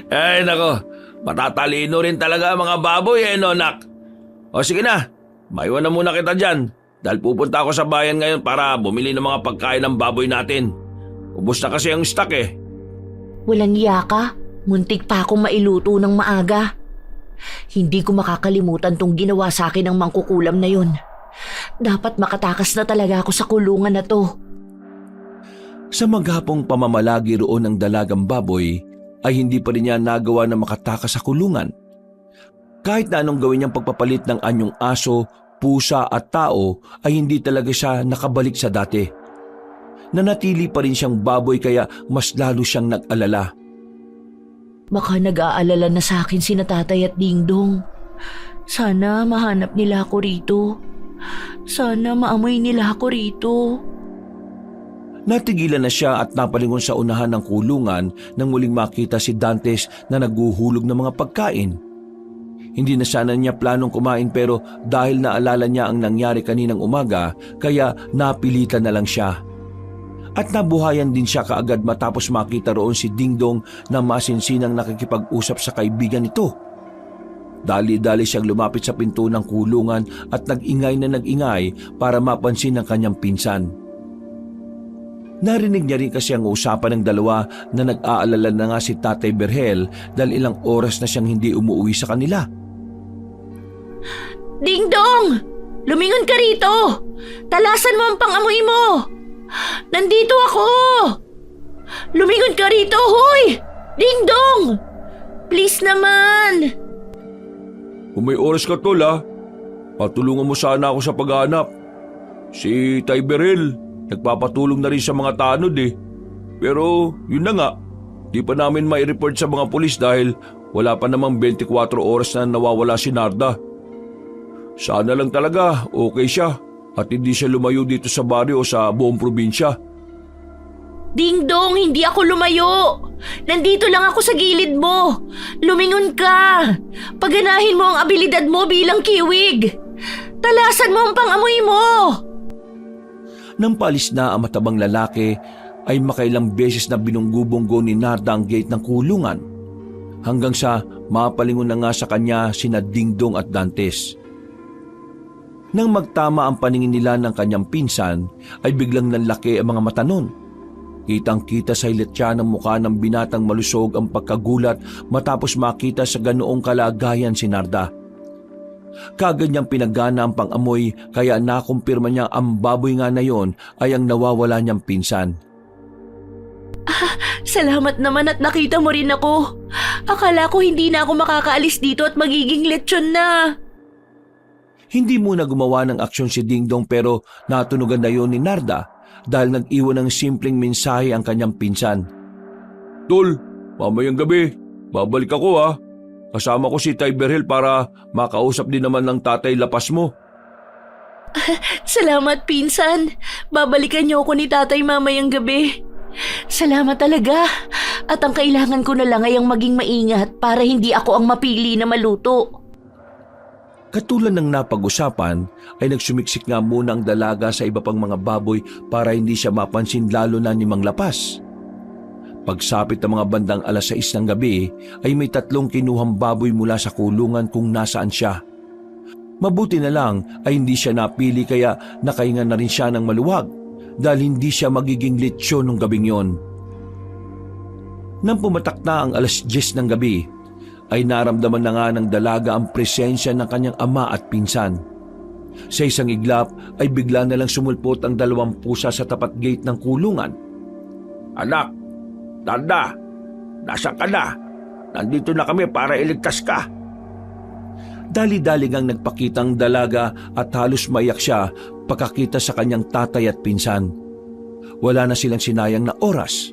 Ay nako, matatalino rin talaga ang mga baboy no, nak? O sige na, maiwan na muna kita dyan dahil pupunta ako sa bayan ngayon para bumili ng mga pagkain ng baboy natin. Ubus na kasi ang stock eh. Walang iya ka. Muntik pa akong mailuto ng maaga. Hindi ko makakalimutan tong ginawa sa akin ng mangkukulam na yun. Dapat makatakas na talaga ako sa kulungan na to. Sa maghapong pamamalagi roon ng dalagang baboy, ay hindi pa rin niya nagawa na makatakas sa kulungan. Kahit na anong gawin niyang pagpapalit ng anyong aso, pusa at tao, ay hindi talaga siya nakabalik sa dati. Nanatili pa rin siyang baboy kaya mas lalo siyang nag-alala. Baka nag-aalala na sa akin sina Tatay at Dingdong. Sana mahanap nila ako rito. Sana maamoy nila ako rito. Natigilan na siya at napalingon sa unahan ng kulungan nang muling makita si Dantes na naghuhulog ng mga pagkain. Hindi na sana niya planong kumain pero dahil naalala niya ang nangyari kaninang umaga kaya napilitan na lang siya. At nabuhayan din siya kaagad matapos makita roon si Dingdong na masinsinang nakikipag-usap sa kaibigan nito. Dali-dali siyang lumapit sa pinto ng kulungan at nag-ingay na nag-ingay para mapansin ng kanyang pinsan. Narinig niya rin kasi ang usapan ng dalawa na nag-aalala na nga si Tatay Berhel dahil ilang oras na siyang hindi umuwi sa kanila. Dingdong! Lumingon ka rito! Talasan mo ang pangamoy mo! Nandito ako! Lumingon ka rito, hoy! Dingdong! Please naman! Kung may oras ka tol patulungan mo sana ako sa paghanap. Si Tay Berhel, nagpapatulong na rin sa mga tanod eh. Pero yun na nga, di pa namin mai-report sa mga pulis dahil wala pa namang 24 oras na nawawala si Narda. Sana lang talaga okay siya at hindi siya lumayo dito sa baryo o sa buong probinsya. Dingdong, hindi ako lumayo. Nandito lang ako sa gilid mo. Lumingon ka. Paganahin mo ang abilidad mo bilang kiwig. Talasan mo ang pangamoy mo. Nang paalis na ang matabang lalaki, ay makailang beses na binunggubunggo ni Narda ang gate ng kulungan. Hanggang sa mapalingon na nga sa kanya sina Dingdong at Dantes. Nang magtama ang paningin nila ng kanyang pinsan, ay biglang nanlaki ang mga mata nun. Kitang-kita sa hilatya ng mukha ng binatang malusog ang pagkagulat matapos makita sa ganoong kalagayan si Narda. Kagad niyang pinagana ang pang-amoy kaya nakumpirma niya ang baboy nga na yon ay ang nawawala niyang pinsan. Salamat naman at nakita mo rin ako. Akala ko hindi na ako makakaalis dito at magiging lechon na. Hindi muna gumawa ng aksyon si Dingdong pero natunugan na yon ni Narda dahil nag-iwan ng simpleng mensahe ang kanyang pinsan. Tol, mamayang gabi, babalik ako ha. Kasama ko si Tay Berhel para makausap din naman ng tatay lapas mo. Salamat, pinsan. Babalikan niyo ako ni tatay mamayang gabi. Salamat talaga. At ang kailangan ko na lang ay ang maging maingat para hindi ako ang mapili na maluto. Katulad ng napag-usapan ay nagsumiksik nga muna ang dalaga sa iba pang mga baboy para hindi siya mapansin lalo na ni Mang Lapas. Pagsapit ng mga bandang 6:00 ng gabi ay may 3 kinuhang baboy mula sa kulungan kung nasaan siya. Mabuti na lang ay hindi siya napili kaya nakahinga na rin siya ng maluwag dahil hindi siya magiging lechon nung gabing yon. Nang pumatak na ang 10:00 ng gabi ay naramdaman na nga ng dalaga ang presensya ng kanyang ama at pinsan. Sa isang iglap ay bigla na lang sumulpot ang 2 pusa sa tapat gate ng kulungan. Anak, Narda, nasaan ka na? Nandito na kami para iligtas ka. Dali-dali ngang nagpakitang dalaga at halos maiyak siya pagkakita sa kanyang tatay at pinsan. Wala na silang sinayang na oras.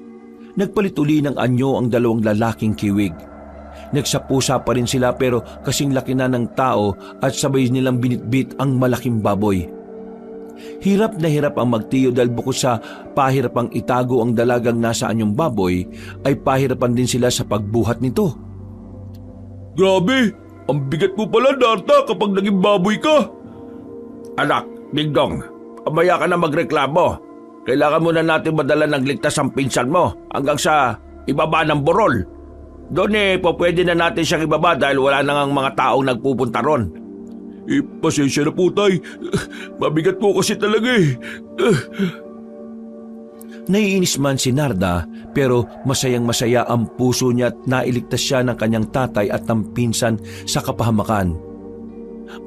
Nagpalit uli ng anyo ang 2 lalaking kiwig. Nagsapusa pa rin sila pero kasing laki na ng tao at sabay nilang binitbit ang malaking baboy. Hirap na hirap ang magtiyo dahil bukod sa pahirapang itago ang dalagang nasa anyong baboy, ay pahirapan din sila sa pagbuhat nito. Grabe, ang bigat mo pala, Narda, kapag naging baboy ka. Anak, Dingdong, amaya ka na magreklamo. Kailangan muna natin madala ng ligtas ang pinsan mo hanggang sa ibaba ng burol. Doon pwede na natin siyang ibaba dahil wala na ngang mga taong nagpupunta ron. Pasensya na po, Tay. Mabigat po kasi talaga Naiinis man si Narda pero masayang-masaya ang puso niya at nailigtas siya ng kanyang tatay at ng pinsan sa kapahamakan.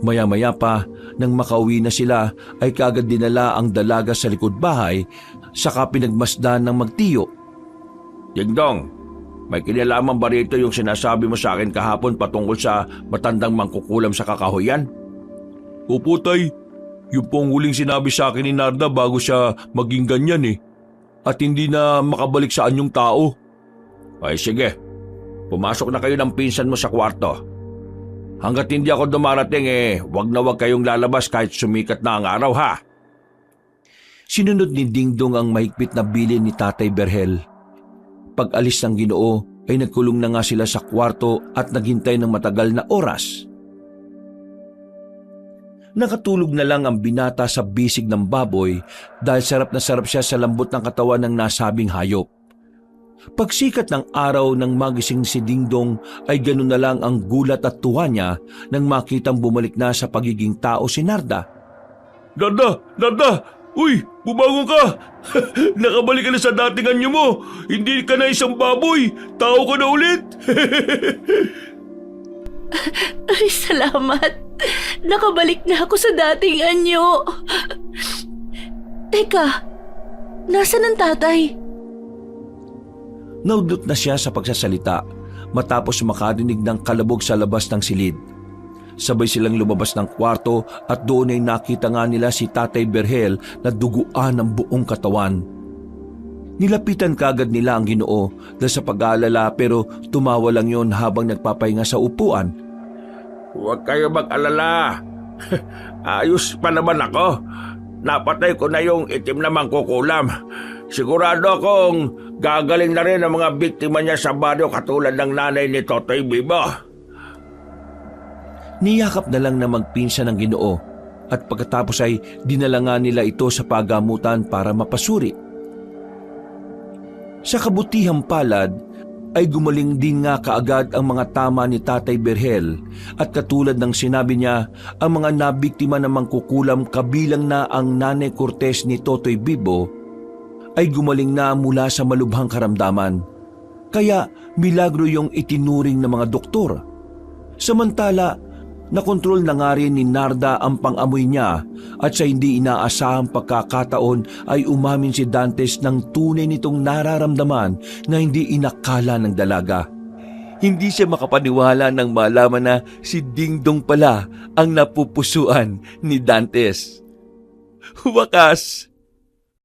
Maya-maya pa, nang makauwi na sila ay kagad dinala ang dalaga sa likod bahay saka pinagmasdan ng magtiyo. Dingdong, may kinalaman ba rito yung sinasabi mo sa akin kahapon patungkol sa matandang mangkukulam sa kakahuyan? Opo, Tay. Yung pong huling sinabi sa akin ni Narda bago siya maging ganyan At hindi na makabalik sa anyong tao. Ay sige, pumasok na kayo ng pinsan mo sa kwarto. Hanggat hindi ako dumarating wag na wag kayong lalabas kahit sumikat na ang araw ha. Sinunod ni Dingdong ang mahigpit na bilin ni Tatay Berhel. Pag-alis ng Ginoo ay nagkulong na nga sila sa kwarto at naghintay ng matagal na oras. Nakatulog na lang ang binata sa bisig ng baboy dahil sarap na sarap siya sa lambot ng katawan ng nasabing hayop. Pagsikat ng araw nang magising si Dingdong ay ganun na lang ang gulat at tuwa niya nang makitang bumalik na sa pagiging tao si Narda. Narda! Narda! Uy! Bumangon ka! Nakabalik ka na sa dating anyo mo! Hindi ka na isang baboy! Tao ka na ulit! Ay, salamat. Nakabalik na ako sa dating anyo. Teka, nasaan ang tatay? Naudlot na siya sa pagsasalita matapos makarinig ng kalabog sa labas ng silid. Sabay silang lumabas ng kwarto at doon ay nakita nga nila si Tatay Berhel na duguan ang buong katawan. Nilapitan kagad nila ang Ginoo dahil sa pag-aalala pero tumawa lang yon habang nagpapahinga sa upuan. Huwag kayo mag-alala. Ayos pa naman ako. Napatay ko na yung itim na mangkukulam. Sigurado akong gagaling na rin ang mga biktima niya sa baryo katulad ng nanay ni Totoy Bibo. Niyakap na lang na magpinsan ng Ginoo at pagkatapos ay dinala nga nila ito sa pagamutan para mapasuri. Sa kabutihang palad ay gumaling din nga kaagad ang mga tama ni Tatay Berhel at katulad ng sinabi niya, ang mga nabiktima ng mangkukulam kabilang na ang Nanay Cortez ni Totoy Bibo ay gumaling na mula sa malubhang karamdaman. Kaya milagro yung itinuring ng mga doktor. Samantala, Nakontrol na nga rin ni Narda ang pang-amoy niya at sa hindi inaasahang pagkakataon ay umamin si Dantes ng tunay nitong nararamdaman na hindi inakala ng dalaga. Hindi siya makapaniwala nang malaman na si Dingdong pala ang napupusuan ni Dantes. Wakas,